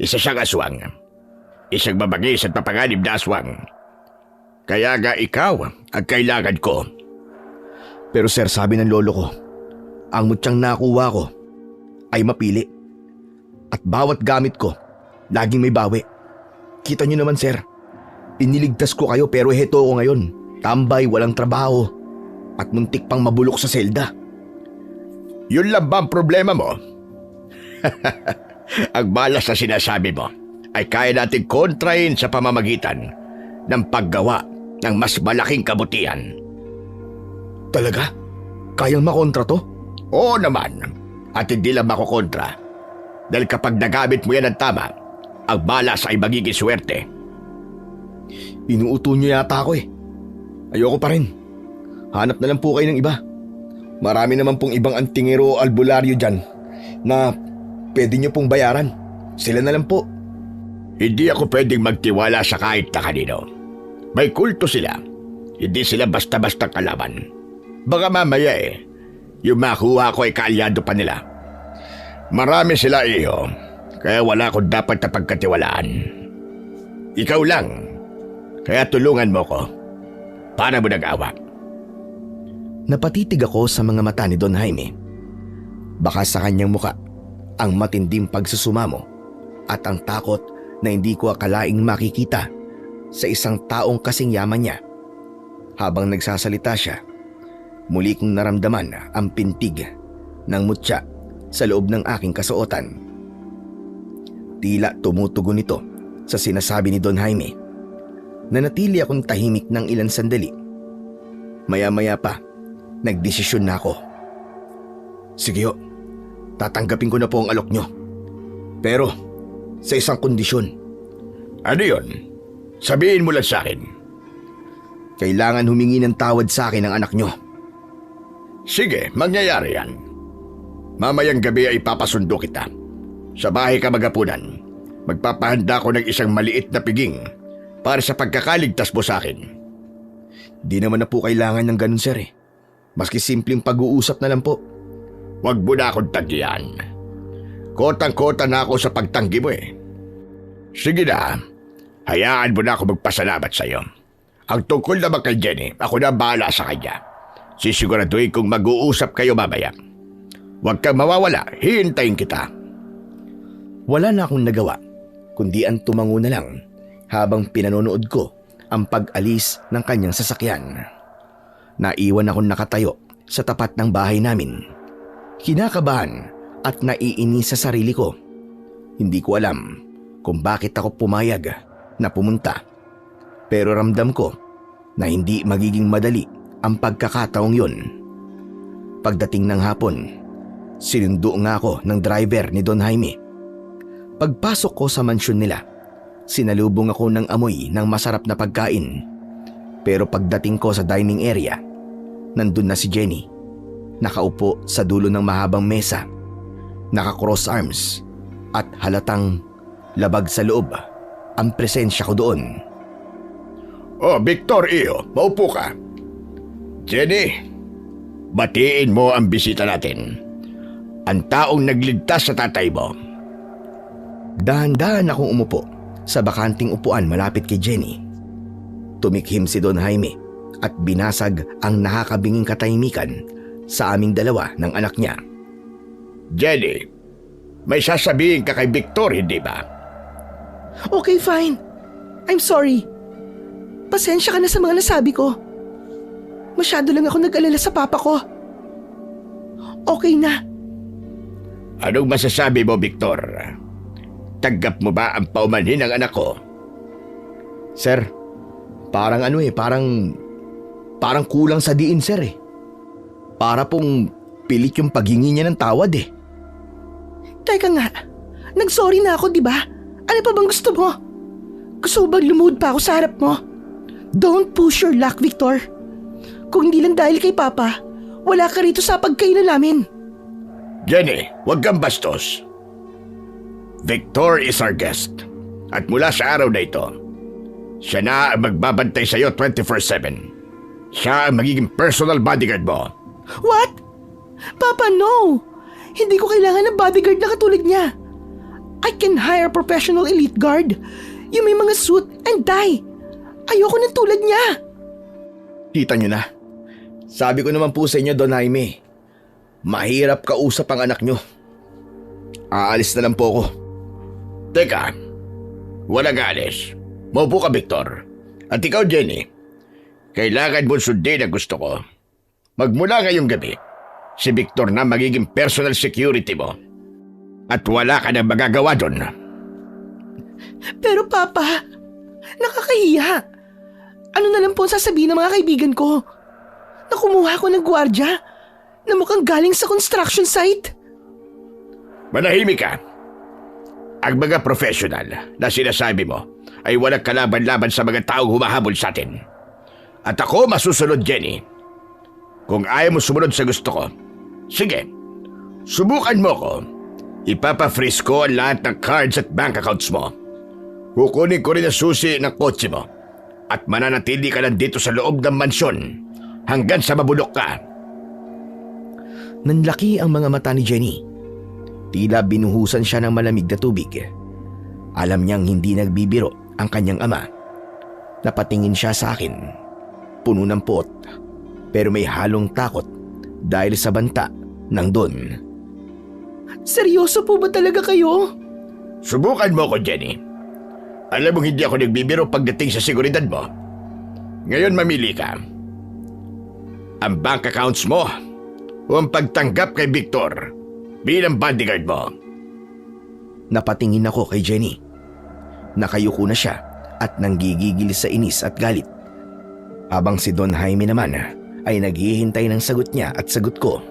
Isa siyang aswang. Isang mabagis at papanganib na aswang. Kaya nga ikaw ang kailangan ko. Pero sir, sabi ng lolo ko, ang mutyang nakuha ko ay mapili. At bawat gamit ko, laging may bawi. Kita nyo naman sir, iniligtas ko kayo pero heto ako ngayon. Tambay, walang trabaho, at muntik pang mabulok sa selda. Yun lang ba ang problema mo? Ang balas na sinasabi mo ay kaya nating kontrahin sa pamamagitan ng paggawa ng mas malaking kabutihan. Talaga? Kayang makontra to? Oo naman, at hindi lang makukontra. Dahil kapag nagamit mo yan ng tama, ang balas ay magiging swerte. Inuuto nyo yata ako eh. Ayoko pa rin. Hanap na lang po kayo ng iba. Marami naman pong ibang antingero o albularyo dyan na pwede nyo pong bayaran. Sila na lang po. Hindi ako pwedeng magtiwala sa kahit na kanino. May kulto sila. Hindi sila basta-basta kalaban. Baka mamaya yung makuha ko ay kaalyado pa nila. Marami sila iyo, kaya wala akong dapat na pagkatiwalaan. Ikaw lang, kaya tulungan mo ko. Para mo nag-awa. Napatitig ako sa mga mata ni Don Jaime. Baka sa kanyang muka ang matinding pagsusumamo at ang takot na hindi ko akalaing makikita sa isang taong kasing yaman niya. Habang nagsasalita siya, muli kong naramdaman ang pintig ng mutya sa loob ng aking kasuotan. Tila tumutugon ito sa sinasabi ni Don Jaime. Nanatili akong tahimik ng ilang sandali. Maya-maya pa, nagdesisyon na ako. Sige ho, tatanggapin ko na po ang alok nyo. Pero sa isang kondisyon. Ano yun? Sabihin mo lang sa akin. Kailangan humingi ng tawad sa akin ang anak nyo. Sige, mangyayari yan. Mamayang gabi ay papasundo kita. Sa bahay ka magapunan. Magpapahanda ko ng isang maliit na piging para sa pagkakaligtas mo sa akin. Di naman na po kailangan ng ganun sir eh. Maski simpleng pag-uusap na lang po. Huwag mo na akong tagyan. Kotang-kota na ako sa pagtanggi mo eh. Sige na, hayaan mo na ako magpasalamat sa iyo. Ang tungkol naman kay Jenny, ako na bahala sa kanya. Sisiguraduhin kong mag-uusap kayo mamaya. Huwag kang mawawala, hihintayin kita. Wala na akong nagawa, kundi ang tumango na lang habang pinanonood ko ang pag-alis ng kanyang sasakyan. Naiwan akong nakatayo sa tapat ng bahay namin. Kinakabahan at naiinis sa sarili ko. Hindi ko alam kung bakit ako pumayag na pumunta. Pero ramdam ko na hindi magiging madali ang pagkakataong yun. Pagdating ng hapon, sinundo nga ako ng driver ni Don Jaime. Pagpasok ko sa mansyon nila, sinalubong ako ng amoy ng masarap na pagkain. Pero pagdating ko sa dining area, nandun na si Jenny. Nakaupo sa dulo ng mahabang mesa, naka-cross arms at halatang labag sa loob ang presensya ko doon. Oh, Victor iyo, maupo ka. Jenny, batiin mo ang bisita natin. Ang taong nagligtas sa tatay mo. Dahan-dahan akong umupo sa bakanting upuan malapit kay Jenny. Tumikhim si Don Jaime at binasag ang nakakabinging katahimikan sa aming dalawa ng anak niya. Jenny, may sasabihin ka kay Victor, hindi ba? Okay, fine. I'm sorry. Pasensya ka na sa mga nasabi ko. Masyado lang ako nag-alala sa papa ko. Okay na. Anong masasabi mo, Victor? Tanggap mo ba ang paumanhin ng anak ko? Sir, parang parang kulang sa diin sir eh. Para pong pilit yung paghingi niya ng tawad eh. Teka nga, nag-sorry na ako, di ba? Ano pa bang gusto mo? Gusto mo bang lumuhod pa ako sa harap mo? Don't push your luck, Victor. Kung hindi lang dahil kay Papa, wala ka rito sa pagkainan namin. Jenny, huwag kang bastos. Victor is our guest. At mula sa araw na ito, siya na ang magbabantay sa iyo 24/7. Siya ang magiging personal bodyguard mo. What? Papa, no! Hindi ko kailangan ng bodyguard na katulad niya. I can hire a professional elite guard. Yung may mga suit and tie. Ayoko ng tulad niya. Kita nyo na. Sabi ko naman po sa inyo, Don Jaime. Mahirap kausap ang anak nyo. Aalis na lang po ako. Teka, walang alis. Maupo ka, Victor. At ikaw, Jenny, kailangan mo sundin ang gusto ko. Magmula ngayong gabi, si Victor na magiging personal security mo. At wala ka na magagawa doon. Pero Papa, nakakahiya. Ano na lang po ang sasabihin ng mga kaibigan ko? Na kumuha ko ng gwardya na mukhang galing sa construction site? Manahimik ka. Ang mga professional na sinasabi mo ay walang kalaban-laban sa mga taong humahabol sa atin. At ako masusunod, Jenny. Kung ayaw mo sumunod sa gusto ko, sige, subukan mo ko. Ipapa-freeze ko ang lahat ng cards at bank accounts mo. Kukunin ko rin ang susi ng kotse mo. At mananatili ka lang dito sa loob ng mansyon hanggang sa mabulok ka. Nanlaki ang mga mata ni Jenny. Tila binuhusan siya ng malamig na tubig. Alam niyang hindi nagbibiro ang kanyang ama. Napatingin siya sa akin. Puno ng puot. Pero may halong takot dahil sa banta ng Don. Seryoso po ba talaga kayo? Subukan mo ko, Jenny. Alam mo hindi ako nagbibiro pagdating sa seguridad mo. Ngayon mamili ka. Ang bank accounts mo o ang pagtanggap kay Victor bilang bodyguard mo. Napatingin ako kay Jenny. Nakayuko na siya at nanggigigil sa inis at galit. Habang si Don Jaime naman ay naghihintay ng sagot niya at sagot ko.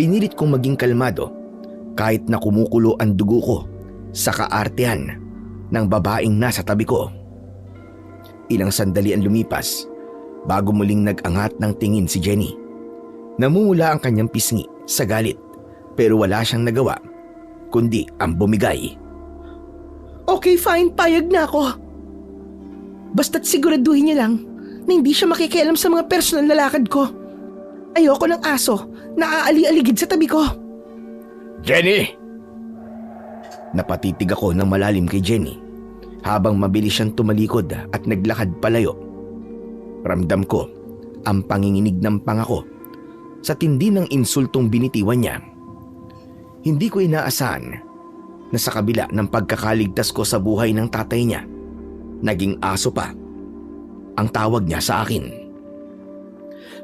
Pinilit kong maging kalmado kahit na kumukulo ang dugo ko sa kaartehan ng babaeng nasa tabi ko. Ilang sandali ang lumipas bago muling nag-angat ng tingin si Jenny. Namumula ang kanyang pisngi sa galit pero wala siyang nagawa kundi ang bumigay. Okay, fine. Payag na ako. Basta't siguraduhin niya lang na hindi siya makikialam sa mga personal na lakad ko. Ayoko ng aso na aali-aligid sa tabi ko. Jenny! Napatitig ako ng malalim kay Jenny habang mabilis siyang tumalikod at naglakad palayo. Ramdam ko ang panginginig ng pangako sa tindi ng insultong binitiwan niya. Hindi ko inaasahan na sa kabila ng pagkakaligtas ko sa buhay ng tatay niya, naging aso pa ang tawag niya sa akin.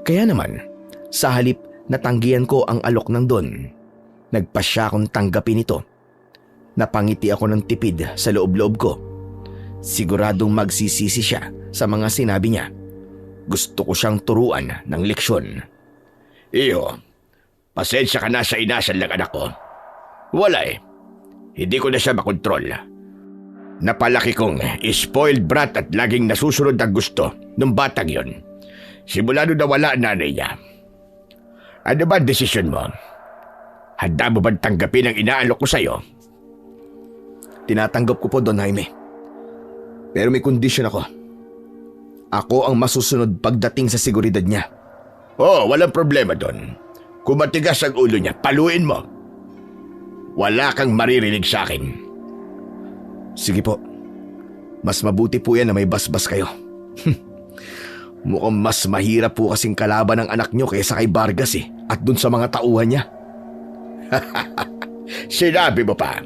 Kaya naman, sa halip na tanggihan ko ang alok ng Don, nagpasya akong tanggapin ito. Napangiti ako ng tipid sa loob-loob ko. Siguradong magsisisi siya sa mga sinabi niya. Gusto ko siyang turuan ng leksyon. Iyo, pasensya ka na sa inasan lang anak ko. Wala eh. Hindi ko na siya makontrol. Napalaki kong spoiled brat at laging nasusunod ang gusto ng batang yon. Simula nung nawala ang nanay niya. Ano ba ang desisyon mo? Handa mo bang tanggapin ang inaalok ko sa'yo? Tinatanggap ko po, Don Jaime. Pero may kondisyon ako. Ako ang masusunod pagdating sa seguridad niya. Oh, walang problema doon. Kung matigas ang ulo niya, paluin mo. Wala kang maririnig sa akin. Sige po. Mas mabuti po yan na may basbas kayo. Mukhang mas mahirap po kasing kalaban ng anak niyo kaysa kay Vargas eh. At dun sa mga tauhan niya. Sinabi mo pa.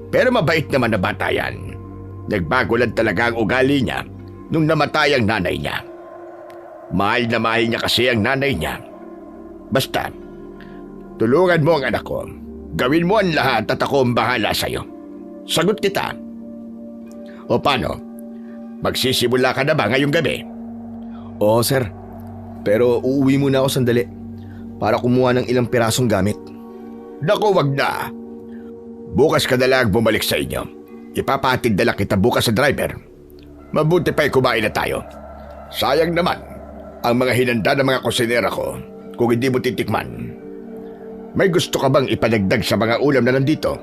Pero mabait naman na bata yan. Nagbago lang talaga ang ugali niya nung namatay ang nanay niya. Mahal na mahal niya kasi ang nanay niya. Basta, tulungan mo ang anak ko. Gawin mo ang lahat at ako ang bahala sa'yo. Sagot kita. O paano? Magsisimula ka na ba ngayong gabi? Oo, sir. Pero uuwi muna ako sandali para kumuha ng ilang pirasong gamit. Naku, wag na. Bukas ka na lang bumalik sa inyo. Ipapahatid na lang kita bukas sa driver. Mabuti pa'y kumain na tayo. Sayang naman ang mga hinanda ng mga kusinera ko kung hindi mo titikman. May gusto ka bang ipadagdag sa mga ulam na nandito?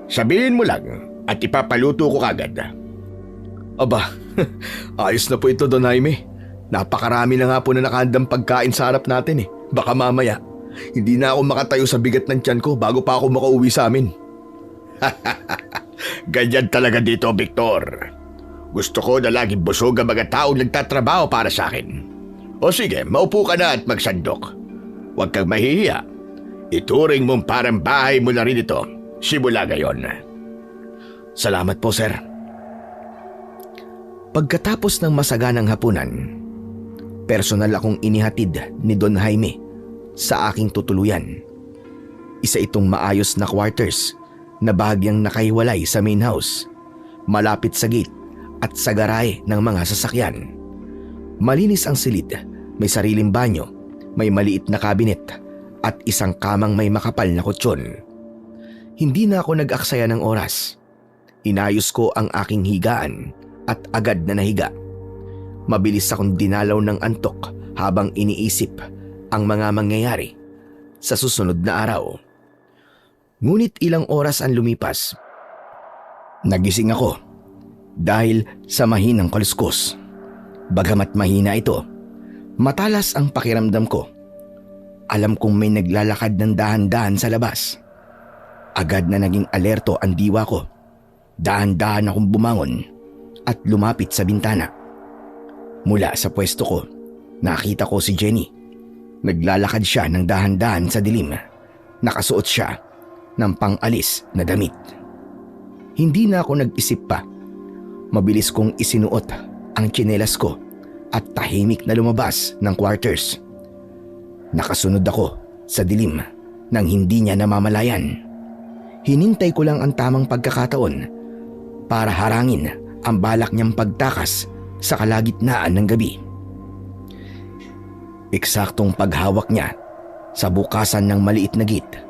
Sabihin mo lang at ipapaluto ko kagad. Aba, ayos na po ito, Don Jaime. Napakarami na nga po na nakahandang pagkain sa harap natin eh. Baka mamaya, hindi na ako makatayo sa bigat ng tiyan ko bago pa ako makauwi sa amin. Ganyan talaga dito, Victor. Gusto ko na laging busog ang mga taong nagtatrabaho para sa akin. O sige, maupo ka na at magsandok. Huwag kang mahihiya. Ituring mong parang bahay mo na rin ito simula ngayon. Salamat po, sir. Pagkatapos ng masaganang hapunan, personal akong inihatid ni Don Jaime sa aking tutuluyan. Isa itong maayos na quarters na bahagyang nakahiwalay sa main house, malapit sa gate at sa garahe ng mga sasakyan. Malinis ang silid, may sariling banyo, may maliit na kabinet at isang kamang may makapal na kutsyon. Hindi na ako nag-aksaya ng oras. Inayos ko ang aking higaan at agad na nahiga. Mabilis akong dinalaw ng antok habang iniisip ang mga mangyayari sa susunod na araw. Ngunit ilang oras ang lumipas. Nagising ako dahil sa mahinang kaluskos. Bagamat mahina ito, matalas ang pakiramdam ko. Alam kong may naglalakad ng dahan-dahan sa labas. Agad na naging alerto ang diwa ko. Dahan-dahan akong bumangon at lumapit sa bintana. Mula sa pwesto ko, nakita ko si Jenny. Naglalakad siya ng dahan-dahan sa dilim. Nakasuot siya ng pang-alis na damit. Hindi na ako nag-isip pa. Mabilis kong isinuot ang tsinelas ko at tahimik na lumabas ng quarters. Nakasunod ako sa dilim nang hindi niya namamalayan. Hinintay ko lang ang tamang pagkakataon para harangin ang balak niyang pagtakas sa kalagitnaan ng gabi. Eksaktong paghawak niya sa bukasan ng maliit na gate,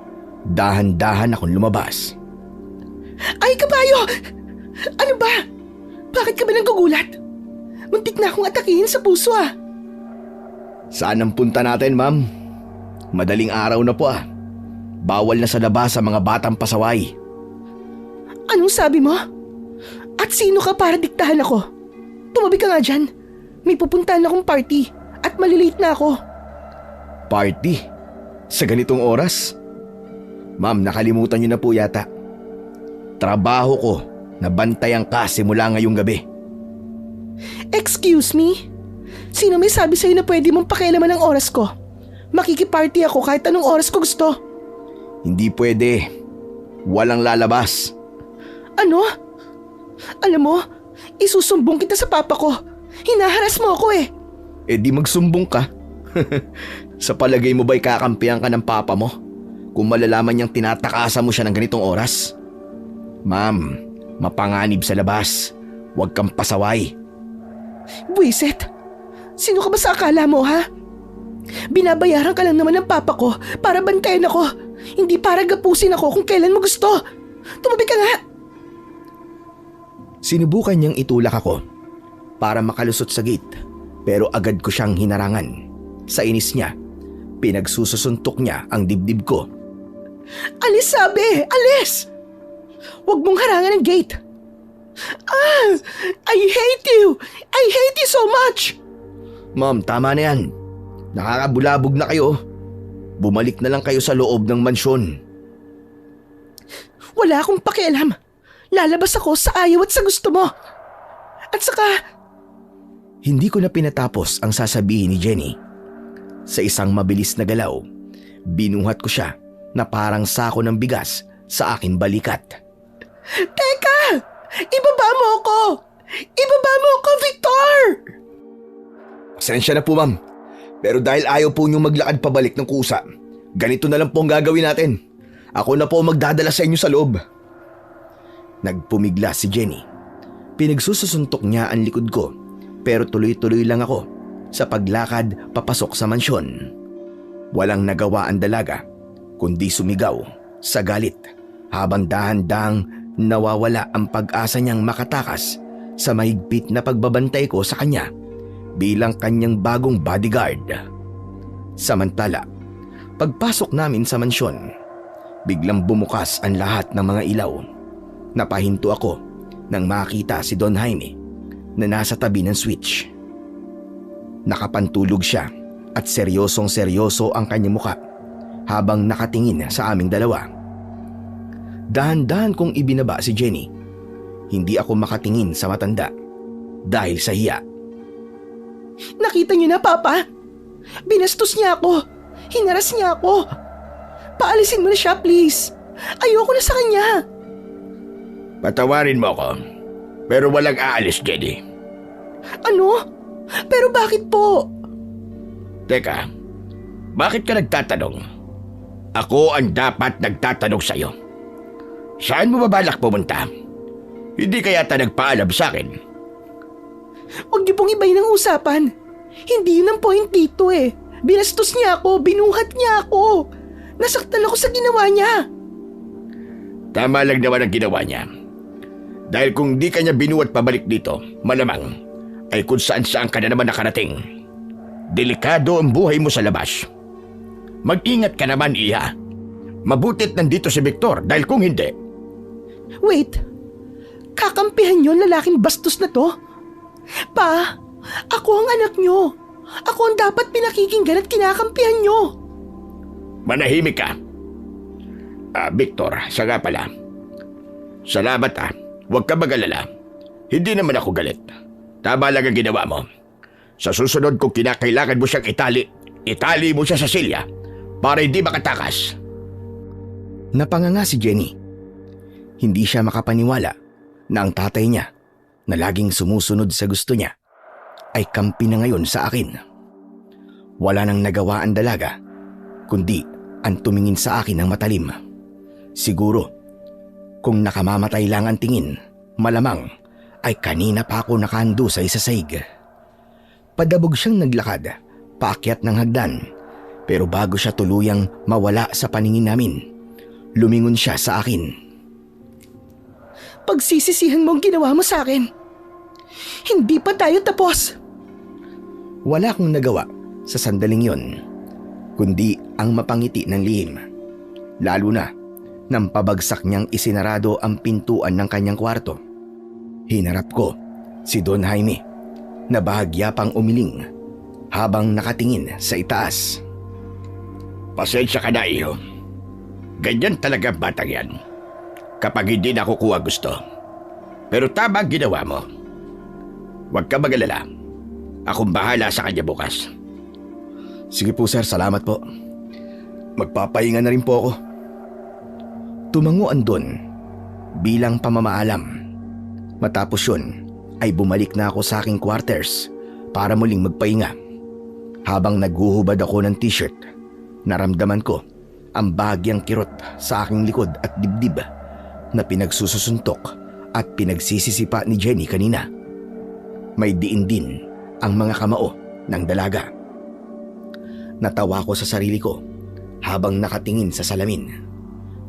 dahan-dahan akong lumabas. Ay, kabayo! Ano ba? Bakit ka ba nagugulat? Muntik na akong atakihin sa puso ah. Saan ang punta natin, ma'am? Madaling araw na po ah. Bawal na sa labas sa mga batang pasaway. Anong sabi mo? At sino ka para diktahan ako? Tumabi ka nga dyan. May pupuntahan akong party at malilate na ako. Party? Sa ganitong oras? Ma'am, nakalimutan niyo na po yata. Trabaho ko na bantayan ka simula ngayong gabi. Excuse me? Sino may sabi sa'yo na pwede mong pakialaman ang oras ko? Makikiparty ako kahit anong oras ko gusto. Hindi pwede. Walang lalabas. Ano? Alam mo, isusumbong kita sa papa ko. Hinaharas mo ako eh. Eh di magsumbong ka. Sa palagay mo ba'y kakampihan ka ng papa mo kung malalaman niyang tinatakasan mo siya ng ganitong oras? Ma'am, mapanganib sa labas. Huwag kang pasaway. Buiset, sino ka ba sa akala mo ha? Binabayaran ka lang naman ng papa ko para bantayan ako. Hindi para gapusin ako kung kailan mo gusto. Tumabi ka nga. Sinubukan niyang itulak ako para makalusot sa gate, pero agad ko siyang hinarangan. Sa inis niya, pinagsususuntok niya ang dibdib ko. Alis sabi! Alis! Huwag mong harangan ang gate. Ah! I hate you! I hate you so much! Ma'am, tama na yan. Nakakabulabog na kayo. Bumalik na lang kayo sa loob ng mansyon. Wala akong pakialam. Lalabas ako sa ayaw at sa gusto mo. At saka... Hindi ko na pinatapos ang sasabihin ni Jenny. Sa isang mabilis na galaw, binuhat ko siya na parang sako ng bigas sa aking balikat. Teka! Ibaba mo ako! Ibaba mo ako, Victor! Pasensya na po, ma'am. Pero dahil ayaw po niyong maglakad pabalik ng kusa, ganito na lang po ang gagawin natin. Ako na po magdadala sa inyo sa loob. Nagpumigla si Jenny. Pinagsususuntok niya ang likod ko, pero tuloy-tuloy lang ako sa paglakad papasok sa mansyon. Walang nagawa ang dalaga, kundi sumigaw sa galit habang dahan-dahang nawawala ang pag-asa niyang makatakas sa mahigpit na pagbabantay ko sa kanya bilang kanyang bagong bodyguard. Samantala, pagpasok namin sa mansyon, biglang bumukas ang lahat ng mga ilaw. Napahinto ako nang makita si Don Jaime na nasa tabi ng switch. Nakapantulog siya at seryosong-seryoso ang kanyang muka habang nakatingin sa aming dalawa. Dahan-dahan kong ibinaba si Jenny. Hindi ako makatingin sa matanda dahil sa hiya. Nakita niyo na, Papa? Binastos niya ako. Hinaras niya ako. Paalisin mo na siya, please. Ayoko na sa kanya. Patawarin mo ako. Pero walang aalis, Jenny. Ano? Pero bakit po? Teka, bakit ka nagtatanong? Ako ang dapat nagtatanong sa'yo. Saan mo babalak pumunta? Hindi ka yata nagpaalam sa akin. Huwag niyo pong ibayin ang usapan. Hindi yun ang point dito eh. Binastos niya ako, binuhat niya ako. Nasaktan ako sa ginawa niya. Tama lang naman ang ginawa niya. Dahil kung di ka niya binuhat pabalik dito, malamang ay kung saan-saan ka na naman nakarating. Delikado ang buhay mo sa labas. Mag-ingat ka naman, Iha. Mabutit nandito si Victor dahil kung hindi... Wait, kakampihan niyo ang lalaking bastos na to? Pa, ako ang anak niyo. Ako ang dapat pinakikinggan at kinakampihan niyo. Manahimik ka. Victor, siya nga pala. Salamat Huwag ka mag-alala. Hindi naman ako galit. Tama lang ang ginawa mo. Sa susunod kung kinakailangan mo siyang itali mo siya sa silya para hindi makatakas. Napanganga si Jenny. Hindi siya makapaniwala na ang tatay niya na laging sumusunod sa gusto niya ay kampi na ngayon sa akin. Wala nang nagawa ang dalaga kundi ang tumingin sa akin ng matalim. Siguro kung nakamamatay lang ang tingin, malamang ay kanina pa ako nakahandusay sa sahig. Padabog siyang naglakad, paakyat ng hagdan. Pero bago siya tuluyang mawala sa paningin namin, lumingon siya sa akin. Pagsisisihan mo ang ginawa mo sa akin. Hindi pa tayo tapos. Wala akong nagawa sa sandaling yon, kundi ang mapangiti ng lihim. Lalo na nang pabagsak niyang isinarado ang pintuan ng kanyang kwarto. Hinarap ko si Don Jaime na bahagya pang umiling habang nakatingin sa itaas. Pasensya ka na, Iho. Ganyan talaga batang yan. Kapag hindi nakukuha gusto. Pero tama ang ginawa mo. Huwag ka mag-alala. Akong bahala sa kanya bukas. Sige po sir, salamat po. Magpapahinga na rin po ako. Tumanguan doon bilang pamamaalam. Matapos yun ay bumalik na ako sa aking quarters para muling magpahinga. Habang naghuhubad ako ng t-shirt, naramdaman ko ang bahagyang kirot sa aking likod at dibdib na pinagsususuntok at pinagsisisipa ni Jenny kanina. May diin din ang mga kamao ng dalaga. Natawa ko sa sarili ko habang nakatingin sa salamin.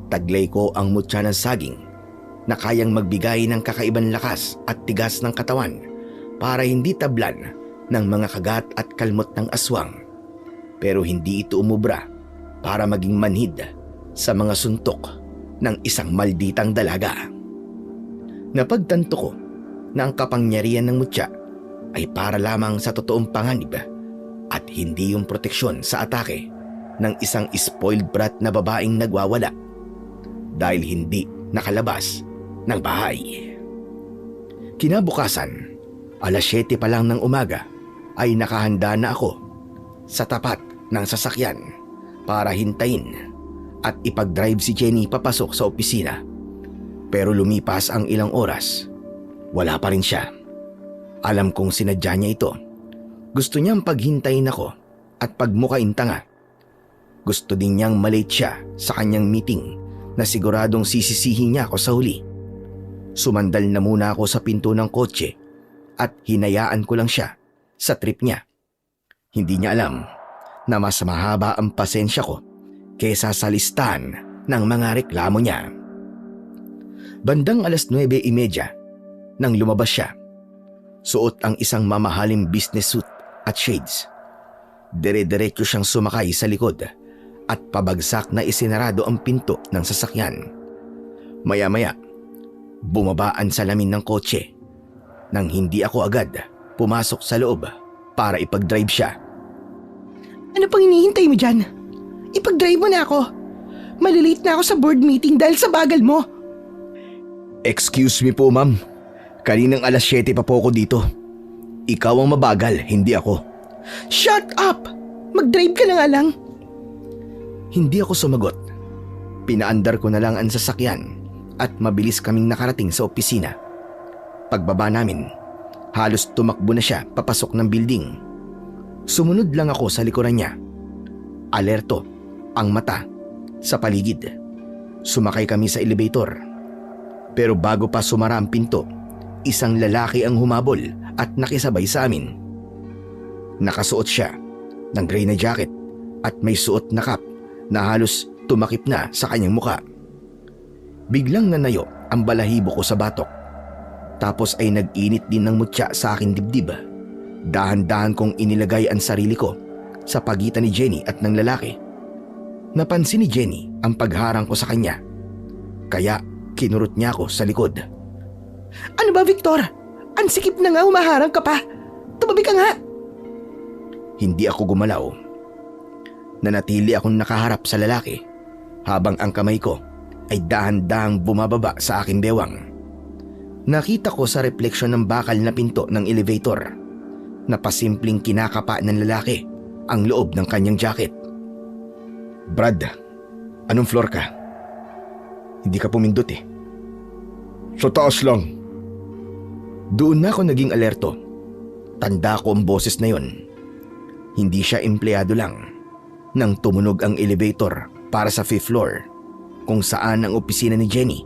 Taglay ko ang mutya ng saging na kayang magbigay ng kakaibang lakas at tigas ng katawan para hindi tablan ng mga kagat at kalmot ng aswang. Pero hindi ito umubra para maging manhid sa mga suntok ng isang malditang dalaga. Napagtanto ko na ang kapangyarihan ng mutya ay para lamang sa totoong panganib at hindi yung proteksyon sa atake ng isang spoiled brat na babaeng nagwawala dahil hindi nakalabas ng bahay. Kinabukasan, 7:00 pa lang ng umaga ay nakahanda na ako sa tapat ng sasakyan para hintayin at ipag-drive si Jenny papasok sa opisina. Pero lumipas ang ilang oras, wala pa rin siya. Alam kong sinadya niya ito. Gusto niyang paghintayin ako at pagmukain tanga. Gusto din niyang malate siya sa kanyang meeting na siguradong sisisihin niya ako sa huli. Sumandal na muna ako sa pinto ng kotse at hinayaan ko lang siya sa trip niya. Hindi niya alam na mas mahaba ang pasensya ko kesa sa listahan ng mga reklamo niya. Bandang 9:30 nang lumabas siya. Suot ang isang mamahaling business suit at shades. Dire-diretso siyang sumakay sa likod at pabagsak na isinarado ang pinto ng sasakyan. Maya-maya, bumaba ang salamin ng kotse nang hindi ako agad pumasok sa loob para ipag-drive siya. Ano pang hinihintay mo dyan? Ipag-drive mo na ako. Malilate na ako sa board meeting dahil sa bagal mo. Excuse me po ma'am, kaninang 7:00 pa po ako dito. Ikaw ang mabagal, hindi ako. Shut up! Mag-drive ka na nga lang. Hindi ako sumagot. Pinaandar ko na lang ang sasakyan at mabilis kaming nakarating sa opisina. Pagbaba namin, halos tumakbo na siya papasok ng building. Sumunod lang ako sa likuran niya. Alerto ang mata sa paligid. Sumakay kami sa elevator. Pero bago pa sumara ang pinto, isang lalaki ang humabol at nakisabay sa amin. Nakasuot siya ng gray na jacket at may suot na cap na halos tumakip na sa kanyang muka. Biglang nanayo ang balahibo ko sa batok. Tapos ay nag-init din ng mutya sa aking dibdib. Dahan-dahan kong inilagay ang sarili ko sa pagitan ni Jenny at ng lalaki. Napansin ni Jenny ang pagharang ko sa kanya. Kaya kinurot niya ako sa likod. Ano ba, Victor? Ang sikip na nga, humaharang ka pa. Tumabi ka nga. Hindi ako gumalaw. Nanatili akong nakaharap sa lalaki habang ang kamay ko ay dahan-dahang bumababa sa aking bewang. Nakita ko sa refleksyon ng bakal na pinto ng elevator na pasimpleng kinakapa ng lalaki ang loob ng kanyang jacket. Brad, anong floor ka? Hindi ka pumindot eh. Sa taas lang. Doon na ako naging alerto. Tanda ko ang boses na yon. Hindi siya empleyado lang. Nang tumunog ang elevator para sa 5th floor kung saan ang opisina ni Jenny.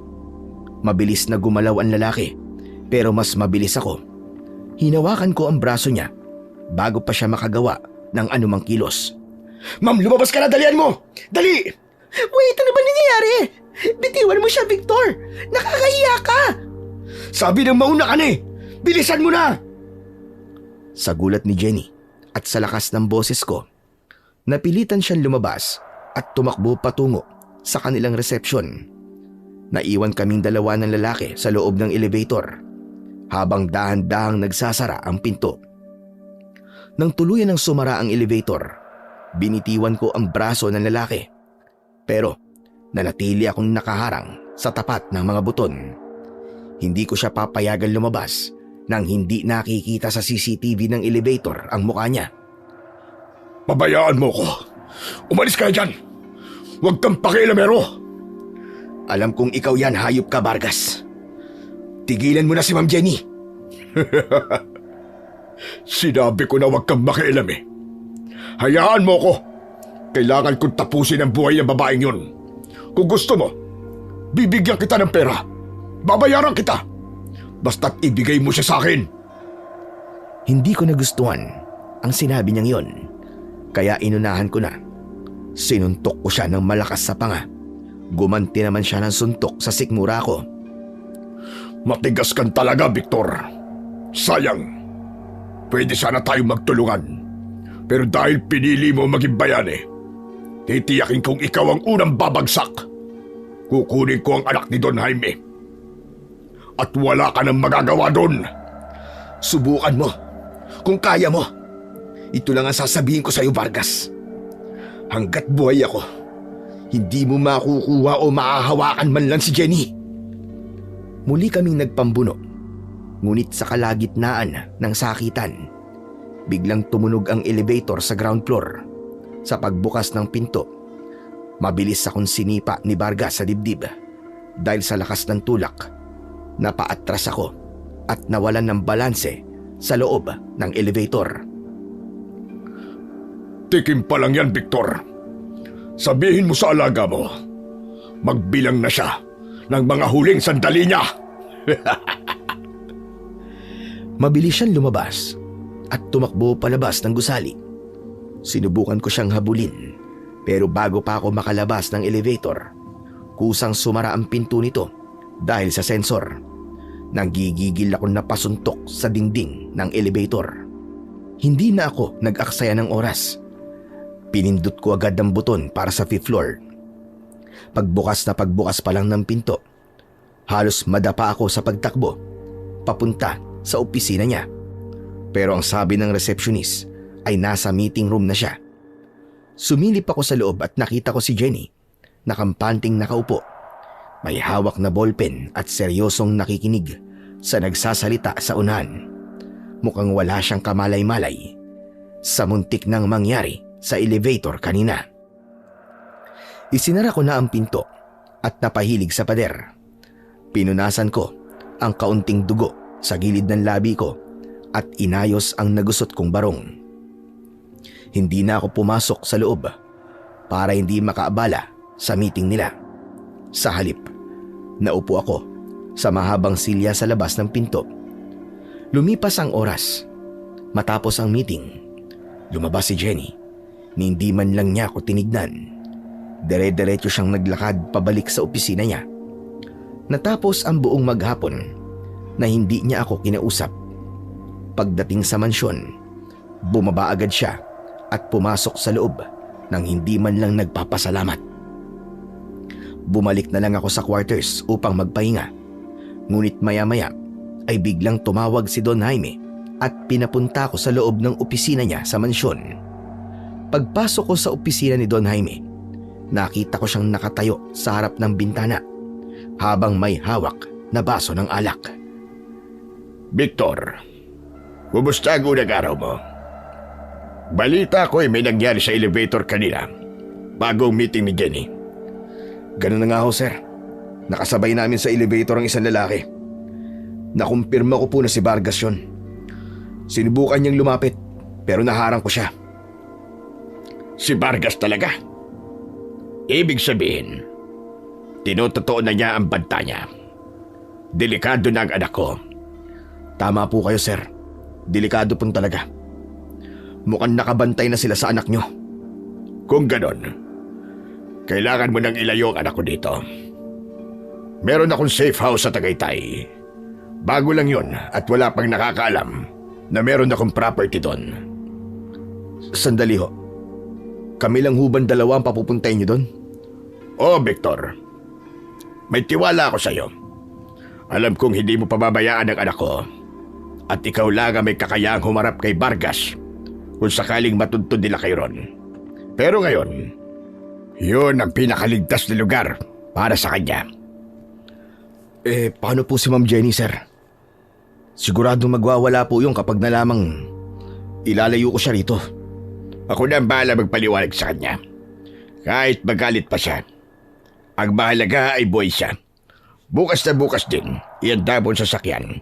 Mabilis na gumalaw ang lalaki pero mas mabilis ako. Hinawakan ko ang braso niya bago pa siya makagawa ng anumang kilos. Ma'am, lumabas ka na, dalian mo! Dali! Wait, ano ba nangyayari? Bitiwan mo siya, Victor. Nakakahiya ka. Sabi ng mauna ka na eh! Bilisan mo na! Sa gulat ni Jenny at sa lakas ng boses ko, napilitan siyang lumabas at tumakbo patungo sa kanilang reception. Naiwan kaming dalawa ng lalaki sa loob ng elevator habang dahan-dahang nagsasara ang pinto. Nang tuluyan ng sumara ang elevator, binitiwan ko ang braso ng lalaki. Pero nanatili akong nakaharang sa tapat ng mga buton. Hindi ko siya papayagan lumabas nang hindi nakikita sa CCTV ng elevator ang mukha niya. Pabayaan mo ko. Umalis ka dyan. Huwag kang pakialamero. Alam kong ikaw yan, hayop ka, Vargas. Tigilan mo na si Ma'am Jenny. Sinabi ko na huwag kang makialam eh. Hayaan mo ko. Kailangan kong tapusin ang buhay ng babaeng yun. Kung gusto mo, bibigyan kita ng pera. Babayaran kita. Basta't ibigay mo siya sa akin. Hindi ko nagustuhan ang sinabi niyang yon. Kaya inunahan ko na. Sinuntok ko siya ng malakas sa panga. Gumanti naman siya ng suntok sa sikmura ko. Matigas kan talaga, Victor. Sayang. Pwede sana tayong magtulungan. Pero dahil pinili mo maging bayani, titiyakin kong ikaw ang unang babagsak. Kukunin ko ang anak ni Don Jaime. At wala ka nang magagawa doon. Subukan mo. Kung kaya mo. Ito lang ang sasabihin ko sa iyo, Vargas. Hanggat buhay ako, hindi mo makukuha o maahawakan man lang si Jenny. Muli kaming nagpambuno. Ngunit sa kalagitnaan ng sakitan, biglang tumunog ang elevator sa ground floor. Sa pagbukas ng pinto, mabilis akong sinipa ni Vargas sa dibdib. Dahil sa lakas ng tulak, napaatras ako at nawalan ng balanse sa loob ng elevator. Tikim pa lang yan, Victor. Sabihin mo sa alaga mo, magbilang na siya ng mga huling sandali niya. Mabilis siyang lumabas at tumakbo palabas ng gusali. Sinubukan ko siyang habulin pero bago pa ako makalabas ng elevator, kusang sumara ang pinto nito dahil sa sensor. Nanggigigil ako na pasuntok sa dingding ng elevator. Hindi na ako nag-aksaya ng oras. Pinindot ko agad ang buton para sa 5th floor. Pagbukas na pagbukas pa lang ng pinto, halos madapa ako sa pagtakbo, papunta sa opisina niya. Pero ang sabi ng receptionist ay nasa meeting room na siya. Sumilip ako sa loob at nakita ko si Jenny, nakampanting nakaupo. May hawak na ballpen at seryosong nakikinig sa nagsasalita sa unahan. mukhang wala siyang kamalay-malay sa muntik nang mangyari sa elevator kanina. Isinara ko na ang pinto at napahilig sa pader. Pinunasan ko ang kaunting dugo sa gilid ng labi ko at inayos ang nagusot kong barong. Hindi na ako pumasok sa loob para hindi makaabala sa meeting nila. Sa halip, naupo ako sa mahabang silya sa labas ng pinto. Lumipas ang oras. Matapos ang meeting, lumabas si Jenny. Hindi man lang niya ako tinignan. Dire-diretso siyang naglakad pabalik sa opisina niya. Natapos ang buong maghapon na hindi niya ako kinausap. Pagdating sa mansyon, bumaba agad siya at pumasok sa loob nang hindi man lang nagpapasalamat. Bumalik na lang ako sa quarters upang magpahinga. Ngunit maya-maya ay biglang tumawag si Don Jaime at pinapunta ko sa loob ng opisina niya sa mansyon. Pagpasok ko sa opisina ni Don Jaime, nakita ko siyang nakatayo sa harap ng bintana habang may hawak na baso ng alak. Victor, kumusta ang unang araw mo? Balita ko may nangyari sa elevator kanina bago ang meeting ni Jenny. Ganun na nga ho, sir. Nakasabay namin sa elevator ang isang lalaki. Nakumpirma ko po na si Vargas yun. Sinubukan niyang lumapit pero naharang ko siya. Si Vargas talaga? Ibig sabihin, tinototoo na niya ang banta niya. Delikado na ang anak ko. Tama po kayo, sir. Delikado po talaga. Mukhang nakabantay na sila sa anak niyo. Kung ganon, kailangan mo nang ilayo ang anak ko dito. Meron akong safe house sa Tagaytay. Bago lang yun at wala pang nakakaalam na meron akong property doon. Sandali ho. Kami lang huban dalawa ang papupuntahin niyo doon? Oh, Victor. May tiwala ako sa iyo. Alam kong hindi mo pababayaan ang anak ko. At ikaw lang ang may kakayahang humarap kay Vargas kung sakaling matuntun nila kay Ron. Pero ngayon, yun ang pinakaligtas na lugar para sa kanya. Paano po si Ma'am Jenny, sir? Siguradong magwawala po yun kapag nalamang ilalayo ko siya rito. Ako na ang bahala magpaliwanag sa kanya. Kahit magalit pa siya. Ang mahalaga ay buhay siya. Bukas na bukas din, ihanda mo sa sasakyan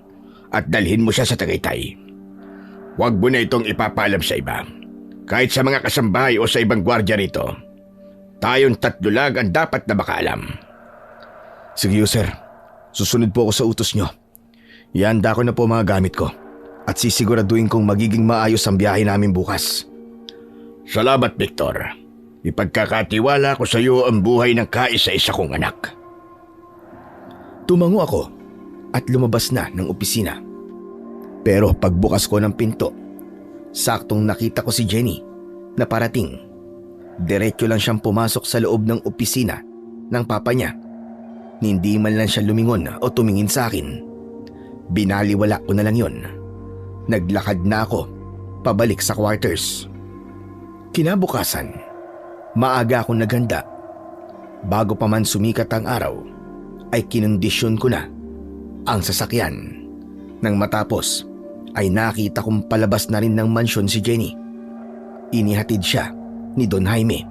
at dalhin mo siya sa Tagaytay. Huwag mo na itong ipapaalam sa iba. Kahit sa mga kasambahay o sa ibang gwardya rito. Tayong tatlo lang ang dapat na makaalam. Sige, sir. Susunod po ako sa utos nyo. Ihanda ko na po mga gamit ko at sisiguraduhin kong magiging maayos ang biyahe namin bukas. Salamat, Victor. Ipagkakatiwala ko sa iyo ang buhay ng kaisa-isa kong anak. Tumango ako at lumabas na ng opisina. Pero pagbukas ko ng pinto, saktong nakita ko si Jenny na parating. Diretso lang siyang pumasok sa loob ng opisina ng papa niya. Hindi man lang siya lumingon o tumingin sa akin. Binaliwala ko na lang yon. Naglakad na ako pabalik sa quarters. Kinabukasan, maaga akong naghanda. Bago pa man sumikat ang araw, ay kinondisyon ko na ang sasakyan. Nang matapos, ay nakita kong palabas na rin ng mansyon si Jenny. Inihatid siya ni Don Jaime.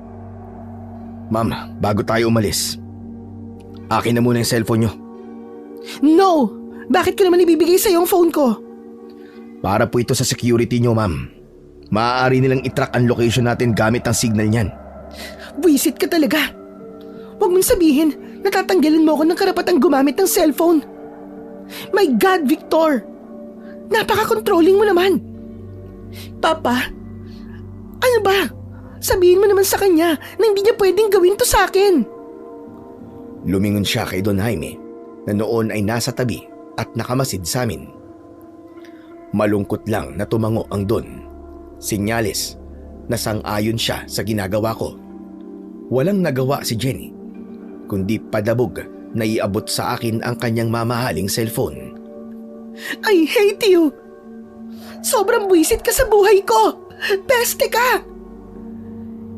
Ma'am, bago tayo umalis, akin na muna yung cellphone niyo. No! Bakit ko naman ibibigay sa yung phone ko? Para po ito sa security niyo, ma'am. Maaari nilang itrack ang location natin gamit ang signal niyan. Buisit ka talaga. Huwag mong sabihin, natatanggalan mo ako ng karapatang gumamit ng cellphone. My God, Victor! Napaka-controlling mo naman. Papa, ano ba? Sabihin mo naman sa kanya na hindi niya pwedeng gawin to sa akin. Lumingon siya kay Don Jaime na noon ay nasa tabi at nakamasid sa amin. Malungkot lang na tumango ang Don. Senyales na sang-ayon siya sa ginagawa ko. Walang nagawa si Jenny, kundi padabog na iabot sa akin ang kanyang mamahaling cellphone. I hate you! Sobrang buwisit ka sa buhay ko! Peste ka!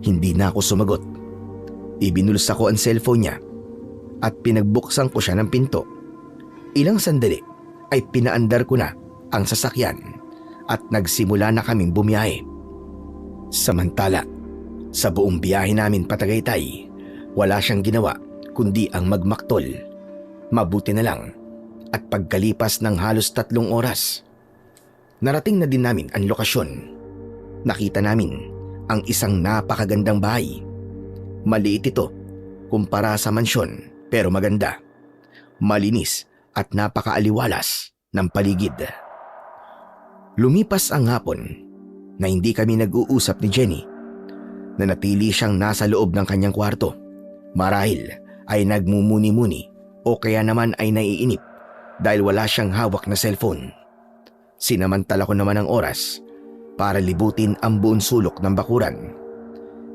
Hindi na ako sumagot. Ibinulos ako ang cellphone niya at pinagbuksan ko siya ng pinto. Ilang sandali ay pinaandar ko na ang sasakyan at nagsimula na kaming bumiyahe. Samantala, sa buong biyahe namin patagaytay, wala siyang ginawa kundi ang magmaktol. Mabuti na lang at pagkalipas ng halos 3 oras, narating na din namin ang lokasyon. Nakita namin ang isang napakagandang bahay. Maliit ito kumpara sa mansyon pero maganda, malinis at napakaaliwalas ng paligid. Lumipas ang hapon na hindi kami nag-uusap ni Jenny. Nanatili siyang nasa loob ng kanyang kwarto. Marahil ay nagmumuni-muni o kaya naman ay naiinip dahil wala siyang hawak na cellphone. Sinamantala ko naman ang oras para libutin ang buong sulok ng bakuran.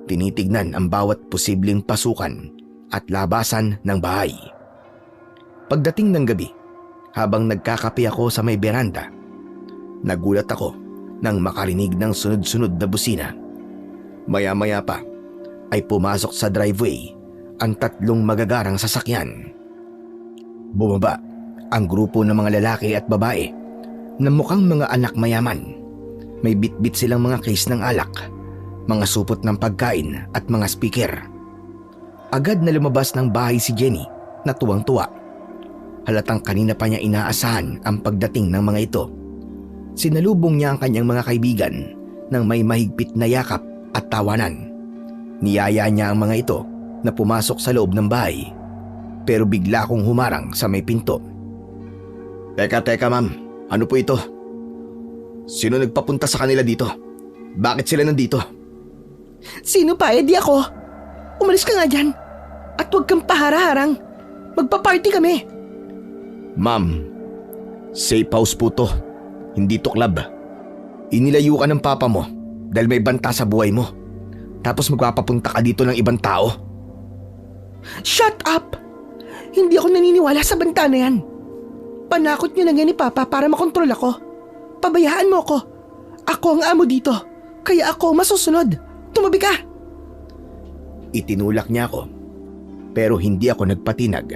Tinitignan ang bawat posibleng pasukan at labasan ng bahay. Pagdating ng gabi, habang nagkakape ako sa may beranda, nagulat ako nang makarinig ng sunod-sunod na busina. Maya-maya pa ay pumasok sa driveway ang 3 magagarang sasakyan. Bumaba ang grupo ng mga lalaki at babae na mukhang mga anak mayaman. May bitbit silang mga case ng alak, mga supot ng pagkain at mga speaker. Agad na lumabas ng bahay si Jenny na tuwang-tuwa. Halatang kanina pa niya inaasahan ang pagdating ng mga ito. Sinalubong niya ang kanyang mga kaibigan ng may mahigpit na yakap at tawanan. Niyaya niya ang mga ito na pumasok sa loob ng bahay, pero bigla akong humarang sa may pinto. Teka ma'am, ano po ito? Sino nagpapunta sa kanila dito? Bakit sila nandito? Sino pa? Di ako. Umalis ka nga dyan. At huwag kang pahara-harang. Magpa-party kami. Ma'am, safe house po to. Hindi to club. Inilayo ka ng papa mo dahil may banta sa buhay mo. Tapos magpapapunta ka dito ng ibang tao. Shut up! Hindi ako naniniwala sa banta na yan. Panakot niyo lang yan ni Papa para makontrol ako. Pabayaan mo ako. Ako ang amo dito. Kaya ako masusunod. Tumabi ka! Itinulak niya ako, pero hindi ako nagpatinag.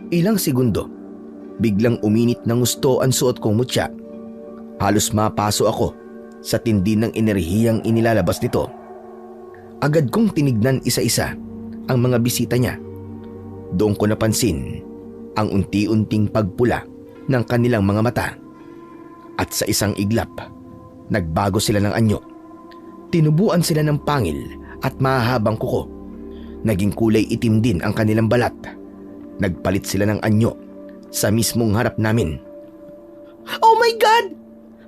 Ilang segundo, biglang uminit ng gusto ang suot kong mutya. Halos mapaso ako sa tindi ng enerhiyang inilalabas nito. Agad kong tinignan isa-isa ang mga bisita niya. Doon ko napansin ang unti-unting pagpula ng kanilang mga mata. At sa isang iglap, nagbago sila ng anyo. Tinubuan sila ng pangil at mahahabang kuko. Naging kulay itim din ang kanilang balat. Nagpalit sila ng anyo sa mismong harap namin. Oh my God!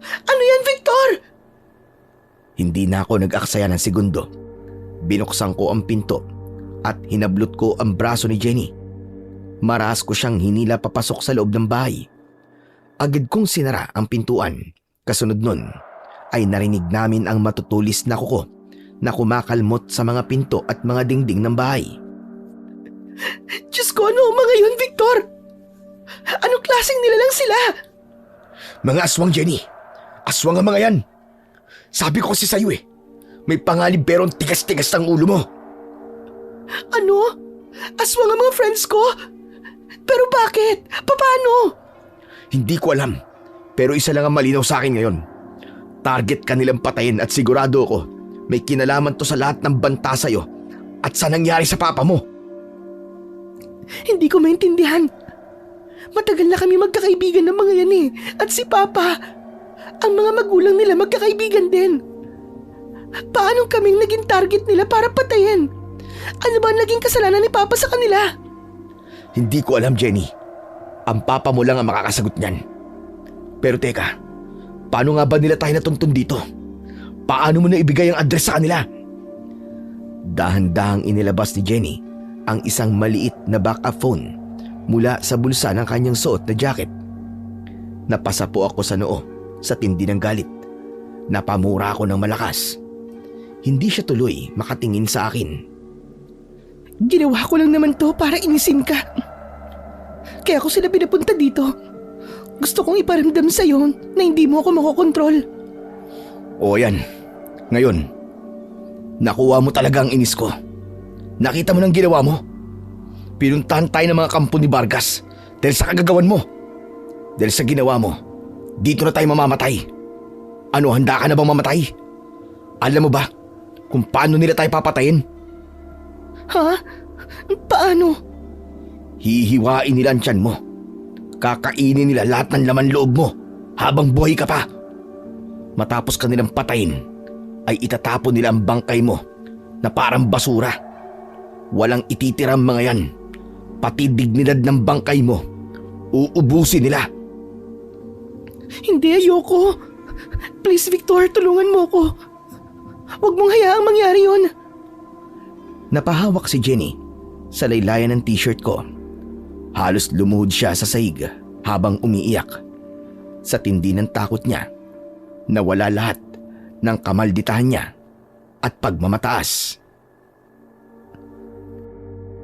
Ano yan, Victor? Hindi na ako nag-aksaya ng segundo. Binuksan ko ang pinto at hinablot ko ang braso ni Jenny. Maraas ko siyang hinila papasok sa loob ng bahay. Agad kong sinara ang pintuan. Kasunod nun ay narinig namin ang matutulis na kuko na kumakalmot sa mga pinto at mga dingding ng bahay. Diyos ko, ano ang mga yun, Victor? Anong klaseng nilalang sila? Mga aswang, Jenny. Aswang ang mga yan. Sabi ko kasi sa'yo may pangalib pero ang tigas-tigas ng ulo mo. Ano? Aswang ang mga friends ko? Pero bakit? Paano? Hindi ko alam, pero isa lang ang malinaw sa akin ngayon. Target ka nilang patayin at sigurado ako may kinalaman to sa lahat ng banta sa'yo at sa nangyari sa papa mo. Hindi ko maintindihan. Matagal na kami magkakaibigan ng mga yan At si Papa, ang mga magulang nila magkakaibigan din. Paano kaming naging target nila para patayin? Ano ba ang naging kasalanan ni Papa sa kanila? Hindi ko alam, Jenny. Ang papa mo lang ang makakasagot niyan. Pero teka, paano nga ba nila tayo natuntun dito? Paano mo na ibigay ang address sa kanila? Dahan-dahang inilabas ni Jenny ang isang maliit na backup phone mula sa bulsa ng kanyang suot na jacket. Napasa po ako sa noo sa tindi ng galit. Napamura ako ng malakas. Hindi siya tuloy makatingin sa akin. Ginawa ko lang naman to para inisin ka. Kaya ako sila pinapunta dito. Gusto kong iparamdam sa'yo na hindi mo ako makokontrol. O yan, ngayon, nakuha mo talaga ang inis ko. Nakita mo ng ginawa mo. Pinuntahan tayo ng mga kampo ni Vargas dahil sa kagagawan mo. Dahil sa ginawa mo, dito na tayo mamamatay. Ano, handa ka na bang mamatay? Alam mo ba kung paano nila tayo papatayin? Ha? Paano? Hihiwain nila ang tiyan mo. Kakainin nila lahat ng laman loob mo habang buhay ka pa. Matapos ka nilang patayin, ay itatapon nila ang bangkay mo na parang basura. Walang ititirang mga yan. Pati dignidad ng bangkay mo, uubusin nila. Hindi, ayoko. Please, Victor, tulungan mo ko. Huwag mong hayaang mangyari yun. Napahawak si Jenny sa laylayan ng t-shirt ko. Halos lumuhod siya sa sahig habang umiiyak. Sa tindi ng takot niya, nawala lahat ng kamalditahan niya at pagmamataas.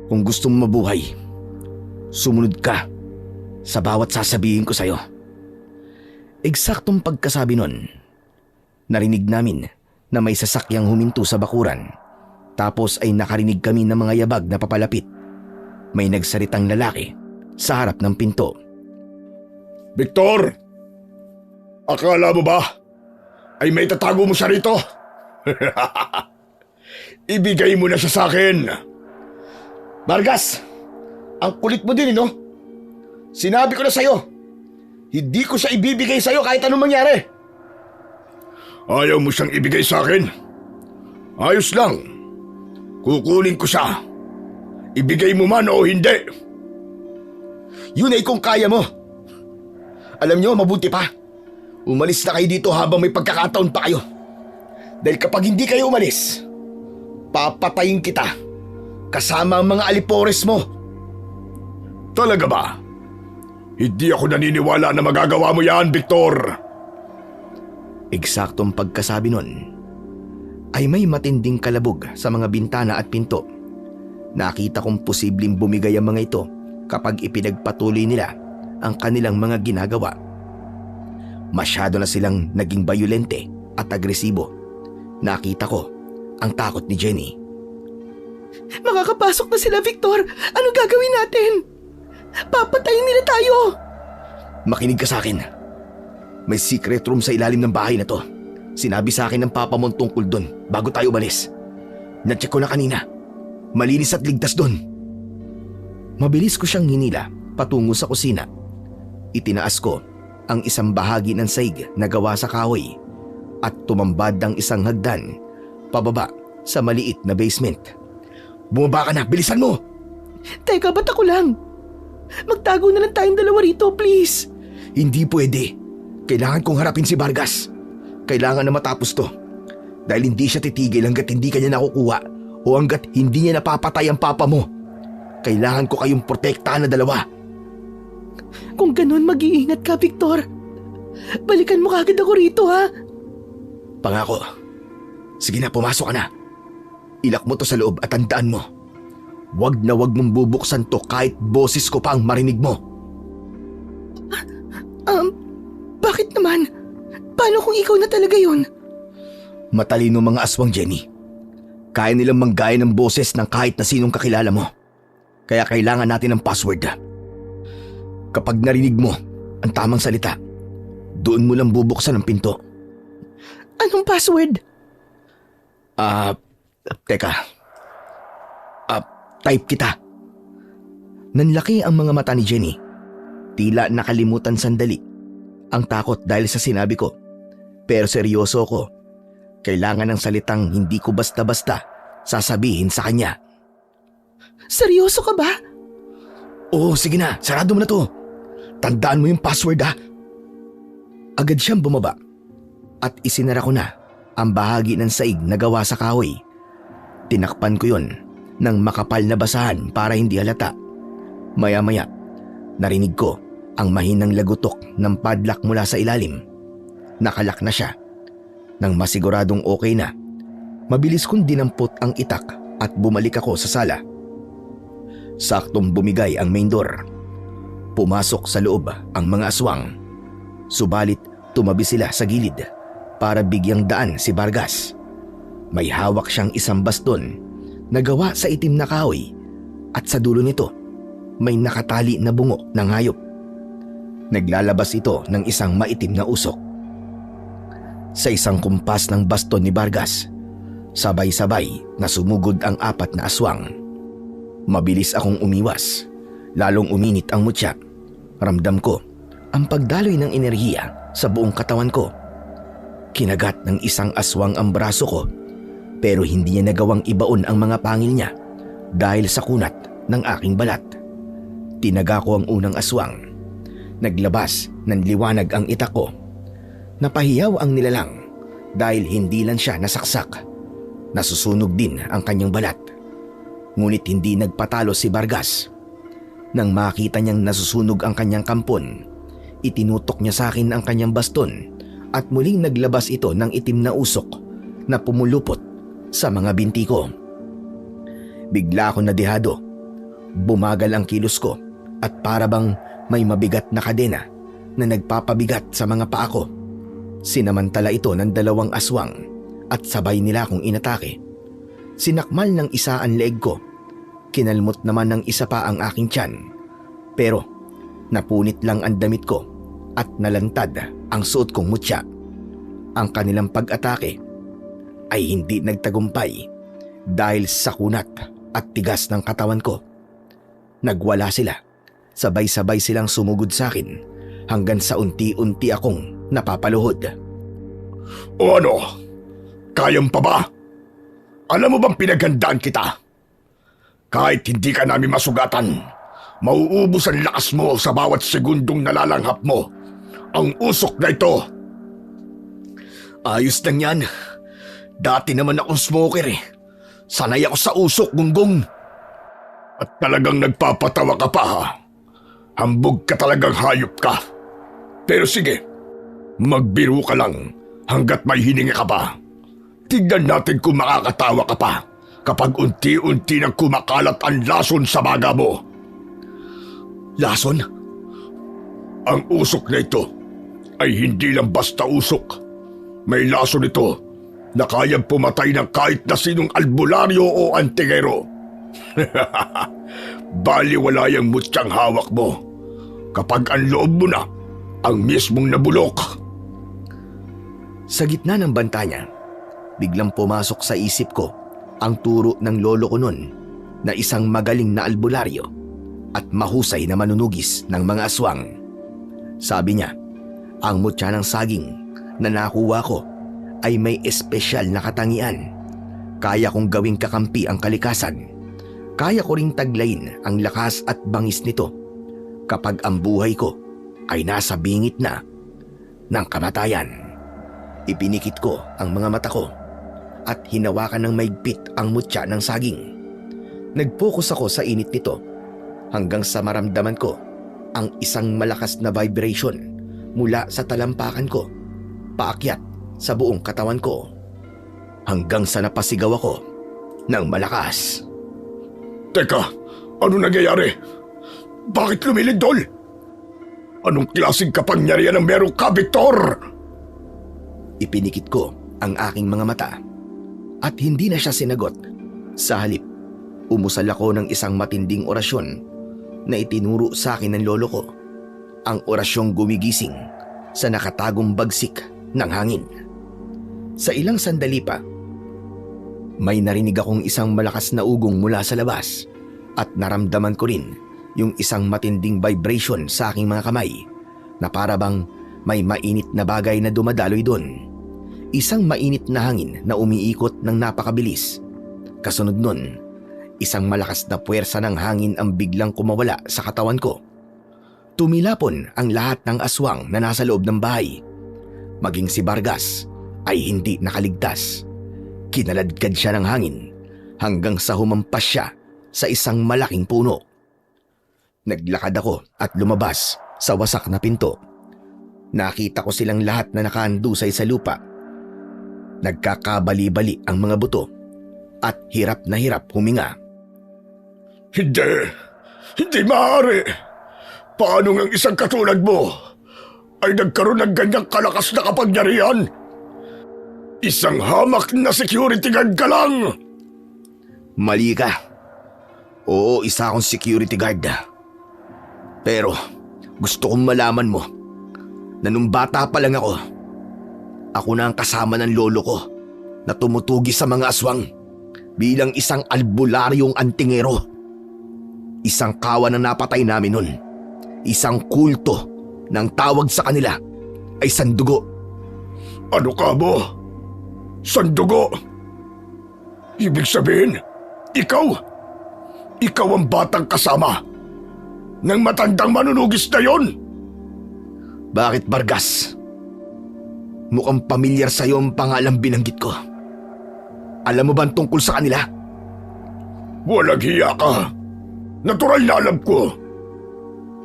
Kung gusto mo mabuhay, sumunod ka sa bawat sasabihin ko sa'yo. Eksaktong pagkasabi nun, narinig namin na may sasakyang huminto sa bakuran. Tapos ay nakarinig kami ng mga yabag na papalapit. May nagsalitang lalaki sa harap ng pinto. Victor! Akala mo ba ay may tatago mo siya rito? Ibigay mo na siya sa akin. Vargas, ang kulit mo din, no? Sinabi ko na sa'yo, hindi ko siya ibibigay sa'yo kahit anong mangyari. Ayaw mo siyang ibigay sa akin? Ayos lang. Kukunin ko siya. Ibigay mo man o hindi. Yun ay kung kaya mo. Alam nyo, mabuti pa. Umalis na kayo dito habang may pagkakataon pa kayo. Dahil kapag hindi kayo umalis, papatayin kita kasama ang mga alipores mo. Talaga ba? Hindi ako naniniwala na magagawa mo yan, Victor. Eksaktong pagkasabi nun, ay may matinding kalabog sa mga bintana at pinto. Nakita kong posibleng bumigay ang mga ito kapag ipinagpatuloy nila ang kanilang mga ginagawa. Masyado na silang naging bayolente at agresibo. Nakita ko ang takot ni Jenny. Makakapasok na sila, Victor. Anong gagawin natin? Papatayin nila tayo. Makinig ka sa akin. May secret room sa ilalim ng bahay na to. Sinabi sa akin ng papa mo tungkol doon bago tayo umalis. Nacheck ko na kanina. Malinis at ligtas doon. Mabilis ko siyang hinila patungo sa kusina. Itinaas ko ang isang bahagi ng saig na gawa sa kahoy at tumambad ang isang hagdan pababa sa maliit na basement. Bumaba ka na, bilisan mo! Teka, ba't ako lang? Magtago na lang tayong dalawa rito, please. Hindi pwede. Kailangan kong harapin si Vargas. Kailangan na matapos to. Dahil hindi siya titigil hanggat hindi kanya nakukuha o hanggat hindi niya napapatay ang papa mo. Kailangan ko kayong protektahan na dalawa. Kung ganun, mag-iingat ka, Victor. Balikan mo kagad ako rito, ha? Pangako. Sige na, pumasok ka na. Ilak mo to sa loob at tandaan mo. Wag na wag mong bubuksan to kahit boses ko pa ang marinig mo. Bakit naman? Paano kung ikaw na talaga yun? Matalino mga aswang, Jenny. Kaya nilang manggaya ng boses ng kahit na sinong kakilala mo. Kaya kailangan natin ng password. Kapag narinig mo ang tamang salita, doon mo lang bubuksan ang pinto. Anong password? Teka. Type kita. Nanlaki ang mga mata ni Jenny. Tila nakalimutan sandali ang takot dahil sa sinabi ko. Pero seryoso ko. Kailangan ng salitang hindi ko basta-basta sasabihin sa kanya. Seryoso ka ba? Oo, sige na. Sarado mo na to. Tandaan mo yung password, ha? Agad siyang bumaba at isinara ko na ang bahagi ng saig na gawa sa kahoy. Tinakpan ko yon ng makapal na basahan para hindi halata. Maya-maya, narinig ko ang mahinang lagutok ng padlock mula sa ilalim. Nakalak na siya. Nang masiguradong okay na, mabilis kong dinampot ang itak at bumalik ako sa sala. Saktong bumigay ang main door. Pumasok sa loob ang mga aswang. Subalit tumabi sila sa gilid para bigyang daan si Vargas. May hawak siyang isang baston na gawa sa itim na kahoy at sa dulo nito may nakatali na bungo ng hayop. Naglalabas ito ng isang maitim na usok. sa isang kumpas ng baston ni Vargas. Sabay-sabay na sumugod ang 4 na aswang. Mabilis akong umiwas. Lalong uminit ang mutya. Ramdam ko ang pagdaloy ng enerhiya sa buong katawan ko. Kinagat ng isang aswang ang braso ko, pero hindi niya nagawang ibaon ang mga pangil niya dahil sa kunat ng aking balat. Tinaga ko ang unang aswang. Naglabas ng liwanag ang itak ko. Napahiyaw ang nilalang dahil hindi lang siya nasaksak. Nasusunog din ang kanyang balat. Ngunit hindi nagpatalo si Vargas. Nang makita niyang nasusunog ang kanyang kampon, itinutok niya sa akin ang kanyang baston at muling naglabas ito ng itim na usok na pumulupot sa mga binti ko. Bigla akong nadihado. Bumagal ang kilos ko at para bang may mabigat na kadena na nagpapabigat sa mga paa ko. Sinamantala ito ng 2 aswang at sabay nila akong inatake. Sinakmal ng isa ang leeg ko. Kinalmot naman ng isa pa ang aking tiyan. Pero napunit lang ang damit ko at nalantad ang suot kong mutya. Ang kanilang pag-atake ay hindi nagtagumpay dahil sa kunat at tigas ng katawan ko. Nagwala sila. Sabay-sabay silang sumugod sa akin hanggang sa unti-unti akong napapaluhod. O ano? Kayang pa ba? Alam mo bang pinaghandaan kita? Kahit hindi ka namin masugatan, mauubos ang lakas mo sa bawat segundong nalalanghap mo. Ang usok na ito. Ayos lang yan. Dati naman akong smoker eh. Sanay ako sa usok, Gunggong. At talagang nagpapatawa ka pa ha? Hambog ka talagang hayop ka. Pero sige, magbiro ka lang hanggat may hininga ka pa. Tignan natin kung makakatawa ka pa kapag unti-unti nang kumakalat ang lason sa baga mo. Lason? Ang usok na ito ay hindi lang basta usok. May lason ito na kayang pumatay ng kahit na sinong albularyo o antingero. Baliwala yung mutyang hawak mo kapag ang loob mo na ang mismong nabulok. Sa gitna ng banta niya, biglang pumasok sa isip ko ang turo ng lolo ko noon na isang magaling na albularyo at mahusay na manunugis ng mga aswang. Sabi niya, ang mutya ng saging na nakuha ko ay may espesyal na katangian. Kaya kong gawing kakampi ang kalikasan. Kaya ko ring taglayin ang lakas at bangis nito kapag ang buhay ko ay nasa bingit na ng kamatayan. Ipinikit ko ang mga mata ko at hinawakan ng maigpit ang mutya ng saging. Nag-focus ako sa init nito hanggang sa maramdaman ko ang isang malakas na vibration mula sa talampakan ko, paakyat sa buong katawan ko, hanggang sa napasigaw ako ng malakas. Teka, ano nangyayari? Bakit lumilindol? Anong klaseng kapangyarihan ang meron ka, Victor? Ipinikit ko ang aking mga mata at hindi na siya sinagot. Sa halip, umusal ako ng isang matinding orasyon na itinuro sa akin ng lolo ko. Ang orasyong gumigising sa nakatagong bagsik ng hangin. Sa ilang sandali pa, may narinig akong isang malakas na ugong mula sa labas at naramdaman ko rin yung isang matinding vibration sa aking mga kamay na para bang may mainit na bagay na dumadaloy doon. Isang mainit na hangin na umiikot ng napakabilis. Kasunod nun, isang malakas na puwersa ng hangin ang biglang kumawala sa katawan ko. Tumilapon ang lahat ng aswang na nasa loob ng bahay. Maging si Vargas ay hindi nakaligtas. Kinaladkad siya ng hangin hanggang sa humampas siya sa isang malaking puno. Naglakad ako at lumabas sa wasak na pinto. Nakita ko silang lahat na nakaandusay sa lupa. Nagkakabali-bali ang mga buto at hirap na hirap huminga. Hindi maaari. Paano ng isang katulad mo ay nagkaroon ng ganyang kalakas na kapangyarihan? Isang hamak na security guard ka lang! Mali ka. Oo, isa akong security guard. Pero gusto kong malaman mo na nung bata pa lang ako Ako na ang kasama ng lolo ko na tumutugi sa mga aswang bilang isang albularyong antingero. Isang kawan na napatay namin nun. Isang kulto ng tawag sa kanila ay sandugo. Ano ka mo? Sandugo? Ibig sabihin, ikaw ang batang kasama ng matandang manunugis na yon? Bakit, Vargas? Mukhang pamilyar sa'yo ang pangalang binanggit ko. Alam mo ba ang tungkol sa kanila? Walang hiya ka. Natural na alam ko.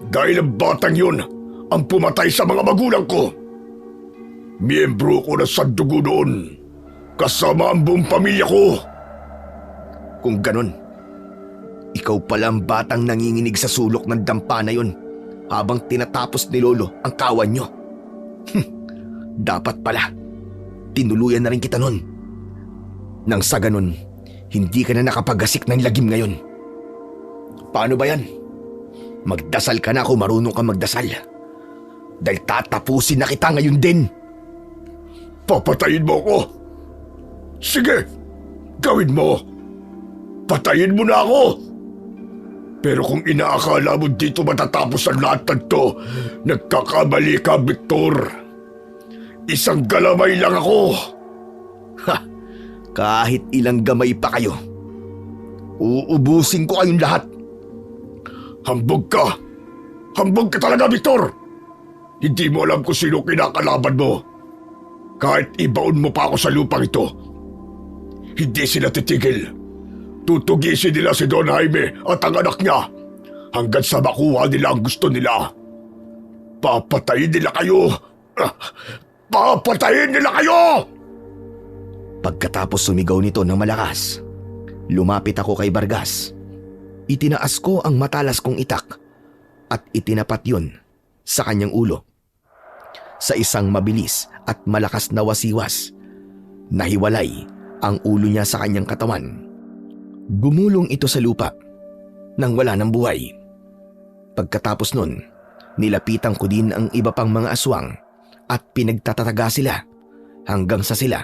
Dahil ang batang yun ang pumatay sa mga magulang ko. Miyembro ko na sandugo noon. Kasama ang buong pamilya ko. Kung ganon, ikaw pala ang batang nanginginig sa sulok ng dampa na yun habang tinatapos ni Lolo ang kawan nyo. Dapat pala, tinuluyan na rin kita nun. Nang sa ganon, hindi ka na nakapaggasik ng lagim ngayon. Paano ba yan? Magdasal ka na kung marunong ka magdasal. Dahil tatapusin na kita ngayon din. Papatayin mo ko? Sige, gawin mo. Patayin mo na ako. Pero kung inaakala mo dito matatapos ang lahat ng to, nagkakamali ka, Victor. Isang galamay lang ako. Ha! Kahit ilang gamay pa kayo, uubusin ko kayong lahat. Hambog ka! Hambog ka talaga, Victor! Hindi mo alam kung sino kinakalaban mo. Kahit ibaon mo pa ako sa lupang ito, hindi sila titigil. Tutugisin nila si Don Jaime at ang anak niya hanggang sa makuha nila ang gusto nila. Papatayin nila kayo! Papatayin nila kayo! Pagkatapos sumigaw nito ng malakas, lumapit ako kay Vargas. Itinaas ko ang matalas kong itak at itinapat yun sa kanyang ulo. Sa isang mabilis at malakas na wasiwas, nahiwalay ang ulo niya sa kanyang katawan. Gumulong ito sa lupa nang wala ng buhay. Pagkatapos nun, nilapitan ko din ang iba pang mga aswang at pinagtatataga sila hanggang sa sila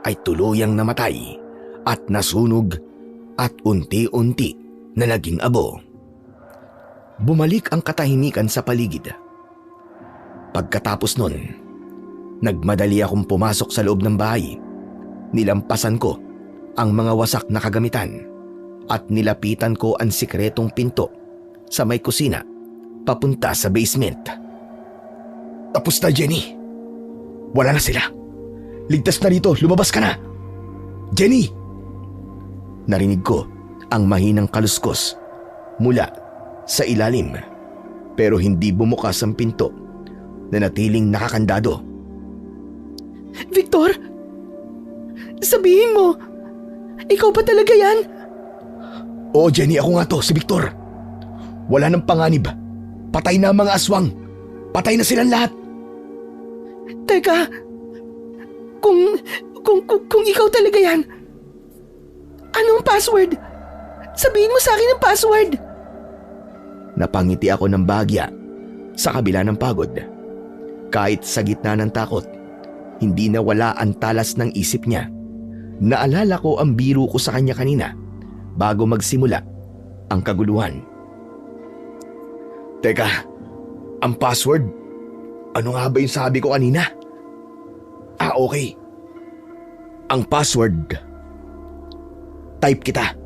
ay tuluyang namatay at nasunog at unti-unti na naging abo. Bumalik ang katahimikan sa paligid. Pagkatapos nun, nagmadali akong pumasok sa loob ng bahay. Nilampasan ko ang mga wasak na kagamitan at nilapitan ko ang sikretong pinto sa may kusina papunta sa basement. Tapos na, Jenny. Wala na sila. Ligtas na rito, lumabas ka na. Jenny! Narinig ko ang mahinang kaluskos mula sa ilalim, pero hindi bumukas ang pinto na natiling nakakandado. Victor! Sabihin mo, ikaw ba talaga yan? Oo, Jenny, ako nga to, si Victor. Wala nang panganib. Patay na ang mga aswang. Patay na silang lahat. Teka, kung ikaw talaga yan, anong password? Sabihin mo sa akin ang password. Napangiti ako ng bahagya sa kabila ng pagod. Kahit sa gitna ng takot, hindi nawala ang talas ng isip niya. Naalala ko ang biro ko sa kanya kanina bago magsimula ang kaguluhan. Teka, ang password? Ano nga ba yung sabi ko kanina? Okay. Ang password. Type kita.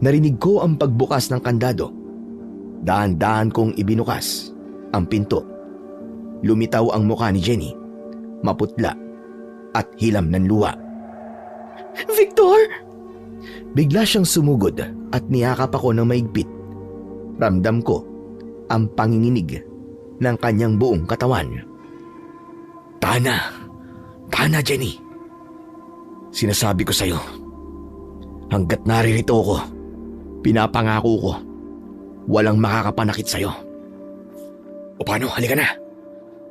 Narinig ko ang pagbukas ng kandado. Dahan-dahan kong ibinukas ang pinto. Lumitaw ang mukha ni Jenny. Maputla at hilam ng luha. Victor! Bigla siyang sumugod at niyakap ako ng maigpit. Ramdam ko ang panginginig ng kanyang buong katawan. Tana, Jenny. Sinasabi ko sa'yo, hanggat naririto ako, pinapangako ko, walang makakapanakit sa'yo. O paano, halika na.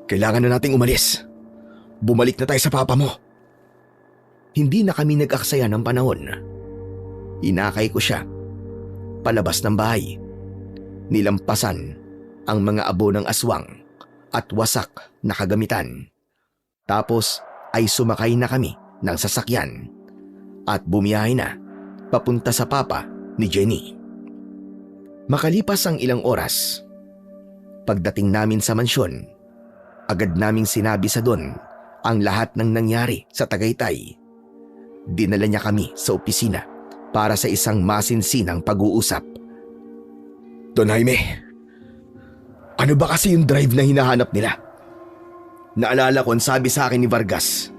Kailangan na nating umalis. Bumalik na tayo sa papa mo. Hindi na kami nag-aksaya ng panahon. Inakay ko siya palabas ng bahay. Nilampasan ang mga abo ng aswang at wasak na kagamitan. Tapos ay sumakay na kami ng sasakyan at bumiyahe na papunta sa papa ni Jenny. Makalipas ang ilang oras, pagdating namin sa mansyon, agad naming sinabi sa Don ang lahat ng nangyari sa Tagaytay. Dinala niya kami sa opisina para sa isang masinsinang pag-uusap. Don Jaime, ano ba kasi yung drive na hinahanap nila? Naalala ko ang sabi sa akin ni Vargas,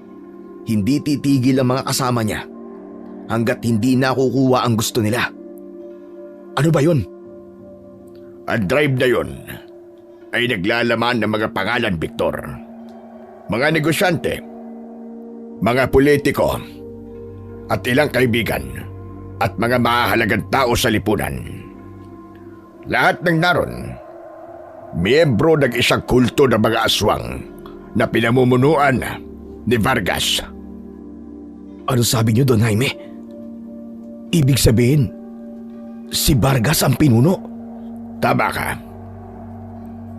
hindi titigil ang mga kasama niya hanggat hindi nakukuha ang gusto nila. Ano ba yun? Ang drive na yun ay naglalaman ng mga pangalan, Victor. Mga negosyante, mga politiko, at ilang kaibigan, at mga mahahalagang tao sa lipunan. Lahat ng naron, miyembro ng isang kulto ng mga aswang na pinamumunuan ni Vargas. Ano sabi niyo, Don Jaime? Ibig sabihin, si Vargas ang pinuno? Tama ka.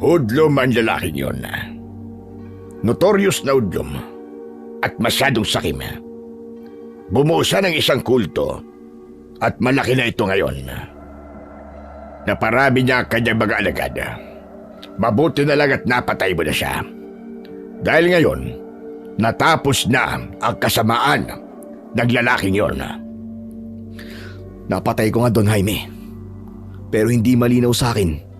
Hoodlum ang lalaking yun. Notorious na hoodlum at masyadong sakim. Bumuo siya ng isang kulto at malaki na ito ngayon. Naparami niya ang kanyang mga alagad. Mabuti na lang at napatay mo na siya. Dahil ngayon, natapos na ang kasamaan ng lalaking yon. Napatay ko nga, Don Jaime. Pero hindi malinaw sa akin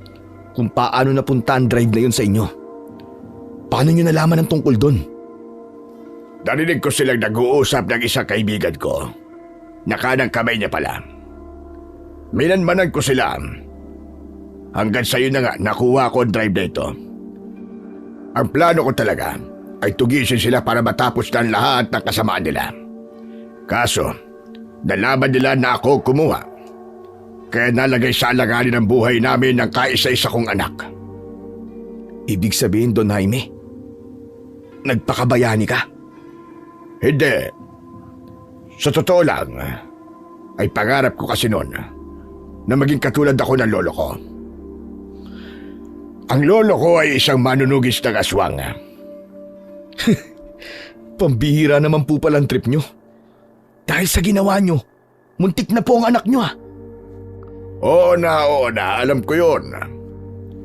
kung paano napunta ang drive na yun sa inyo. Paano nyo nalaman ang tungkol doon? Narinig ko silang nag-uusap ng isang kaibigan ko. Nakanang kamay niya pala. Minanmanan ko sila. Hanggang sa'yo na nga nakuha ko ang drive na ito. Ang plano ko talaga ay tugisin sila para matapos na ang lahat ng kasamaan nila. Kaso, nalaman nila na ako kumuha. Kaya nalagay sa alanganin ang buhay namin ng kaisa-isa kong anak. Ibig sabihin, Don Jaime, nagpakabayani ka? Hindi. Sa totoo lang, ay pangarap ko kasi noon na maging katulad ako ng lolo ko. Ang lolo ko ay isang manunugis ng aswang. Pambihira naman po palang trip nyo. Dahil sa ginawa nyo, muntik na po ang anak nyo Oo na, alam ko yun.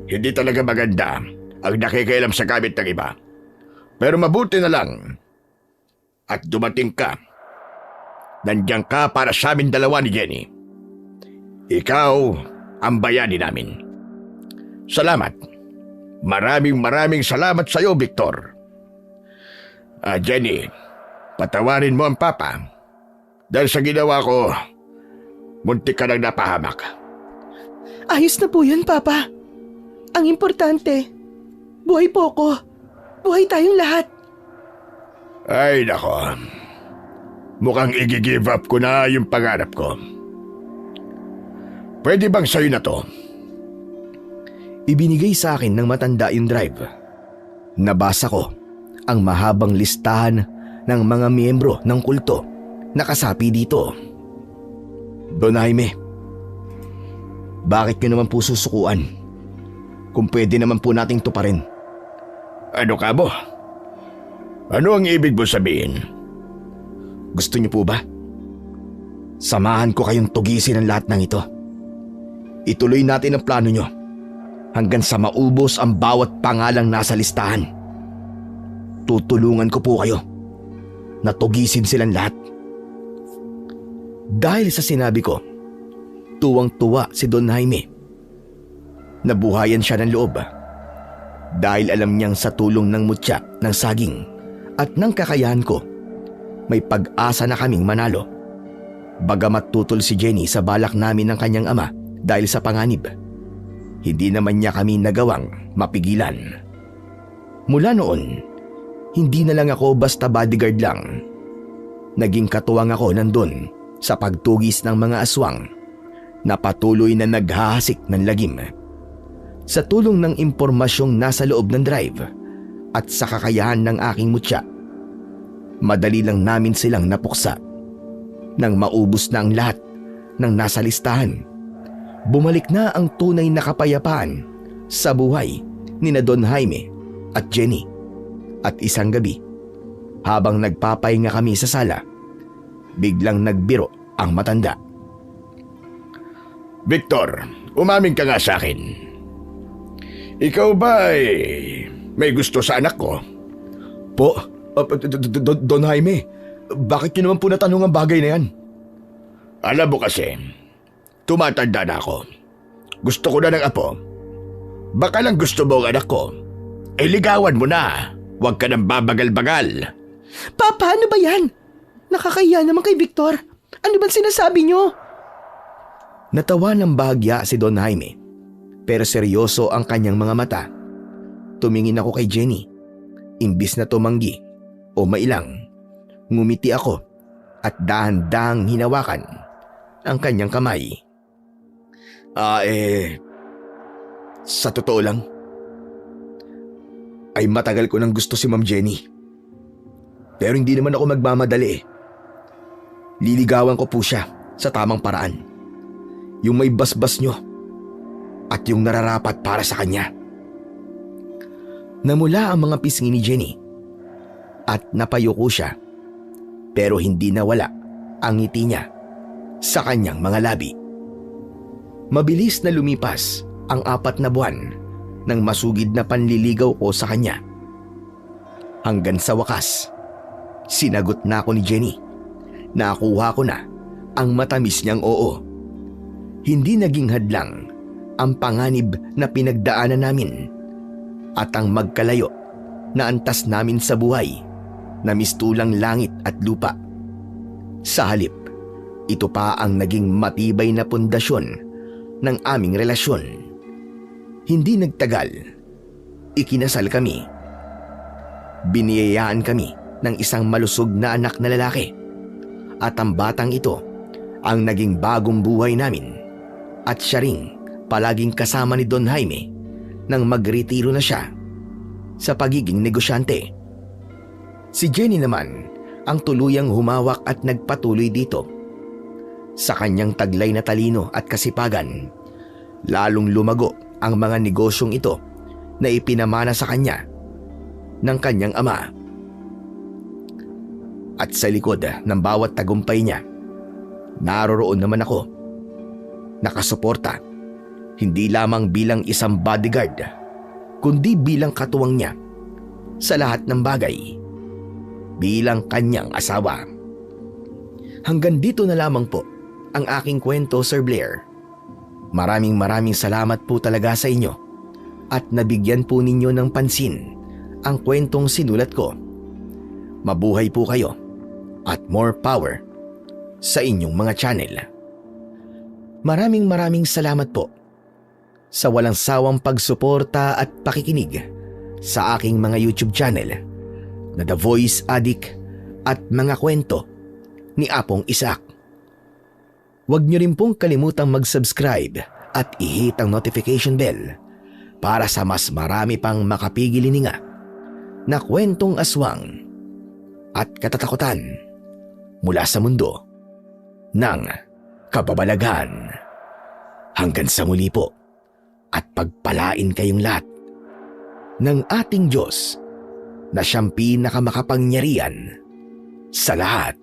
Hindi talaga maganda ang nakikialam sa gamit ng iba. Pero mabuti na lang at dumating ka. Nandiyan ka para sa amin dalawa ni Jenny. Ikaw ang bayani namin. Salamat. Maraming salamat sa iyo, Victor. Jenny, patawarin mo ang papa. Dahil sa ginawa ko, muntik ka nang napahamak. Ayos na po yun, Papa. Ang importante, buhay po ko. Buhay tayong lahat. Ay, nako. Mukhang i-give up ko na yung pangarap ko. Pwede bang sa'yo na to? Ibinigay sa akin ng matanda yung drive. Nabasa ko ang mahabang listahan ng mga miyembro ng kulto na kasapi dito. Don Jaime, bakit nyo naman po susukuan? Kung pwede naman po nating tuparin. Ano ka mo? Ano ang ibig mo sabihin? Gusto nyo po ba? Samahan ko kayong tugisin ang lahat ng ito. Ituloy natin ang plano nyo hanggang sa maubos ang bawat pangalang nasa listahan. Tutulungan ko po kayo na tugisin silang lahat. Dahil sa sinabi ko, tuwang-tuwa si Don Jaime. Nabuhayan siya ng loob dahil alam niyang sa tulong ng mutya ng saging at ng kakayahan ko, may pag-asa na kaming manalo. Bagamat tutol si Jenny sa balak namin ng kanyang ama dahil sa panganib, hindi naman niya kami nagawang mapigilan. Mula noon, hindi na lang ako basta bodyguard lang. Naging katuwang ako nandun sa pagtugis ng mga aswang na patuloy na naghahasik ng lagim. Sa tulong ng impormasyong nasa loob ng drive at sa kakayahan ng aking mutya, madali lang namin silang napuksa. Nang maubos na ang lahat ng nasa listahan, bumalik na ang tunay na kapayapaan sa buhay ni na Don Jaime at Jenny. At isang gabi, Habang nagpapahinga kami sa sala, biglang nagbiro ang matanda. Victor, umamin ka nga sa akin. Ikaw ba may gusto sa anak ko? Po, Don Jaime, bakit niyo naman po natanong ang bagay na yan? Alam mo kasi, tumatanda na ako. Gusto ko na ng apo. Baka lang gusto mo ang anak ko. Ligawan mo na. Huwag ka nang babagal-bagal. Pa, paano ba yan? Nakakahiya naman kay Victor. Ano bang sinasabi niyo? Natawa ng bahagya si Don Jaime, pero seryoso ang kanyang mga mata. Tumingin ako kay Jenny. Imbis na tumanggi o mailang, ngumiti ako at dahan-dahang hinawakan ang kanyang kamay. Sa totoo lang, ay matagal ko nang gusto si Ma'am Jenny. Pero hindi naman ako magmamadali. Liligawan ko po siya sa tamang paraan. Yung may basbas nyo at yung nararapat para sa kanya. Namula ang mga pisngi ni Jenny at napayuko siya, pero hindi nawala ang ngiti niya sa kanyang mga labi. Mabilis na lumipas ang 4 na buwan ng masugid na panliligaw ko sa kanya. Hanggang sa wakas, sinagot na ako ni Jenny. Nakuha ko na ang matamis niyang oo. Hindi naging hadlang ang panganib na pinagdaanan namin at ang magkalayo na antas namin sa buhay na mistulang langit at lupa. Sa halip, ito pa ang naging matibay na pundasyon ng aming relasyon. Hindi nagtagal, ikinasal kami. Biniyayaan kami ng isang malusog na anak na lalaki at ang batang ito ang naging bagong buhay namin at siya ring palaging kasama ni Don Jaime nang magretiro na siya sa pagiging negosyante. Si Jenny naman ang tuluyang humawak at nagpatuloy dito. Sa kanyang taglay na talino at kasipagan, lalong lumago ang mga negosyong ito na ipinamana sa kanya ng kanyang ama. At sa likod ng bawat tagumpay niya, naroroon naman ako, nakasuporta, hindi lamang bilang isang bodyguard, kundi bilang katuwang niya sa lahat ng bagay, bilang kanyang asawa. Hanggang dito na lamang po ang aking kwento, Sir Blair. Maraming salamat po talaga sa inyo at nabigyan po ninyo ng pansin ang kwentong sinulat ko. Mabuhay po kayo at more power sa inyong mga channel. Maraming salamat po sa walang sawang pagsuporta at pakikinig sa aking mga YouTube channel na The Voice Addict at mga kwento ni Apong Isaac. Huwag niyo rin pong kalimutang mag-subscribe at i-hit ang notification bell para sa mas marami pang makapigilininga na kwentong aswang at katatakutan mula sa mundo ng kababalaghan. Hanggang sa muli po at pagpalain kayong lahat ng ating Diyos na siyang pinakamakapangyarihan sa lahat.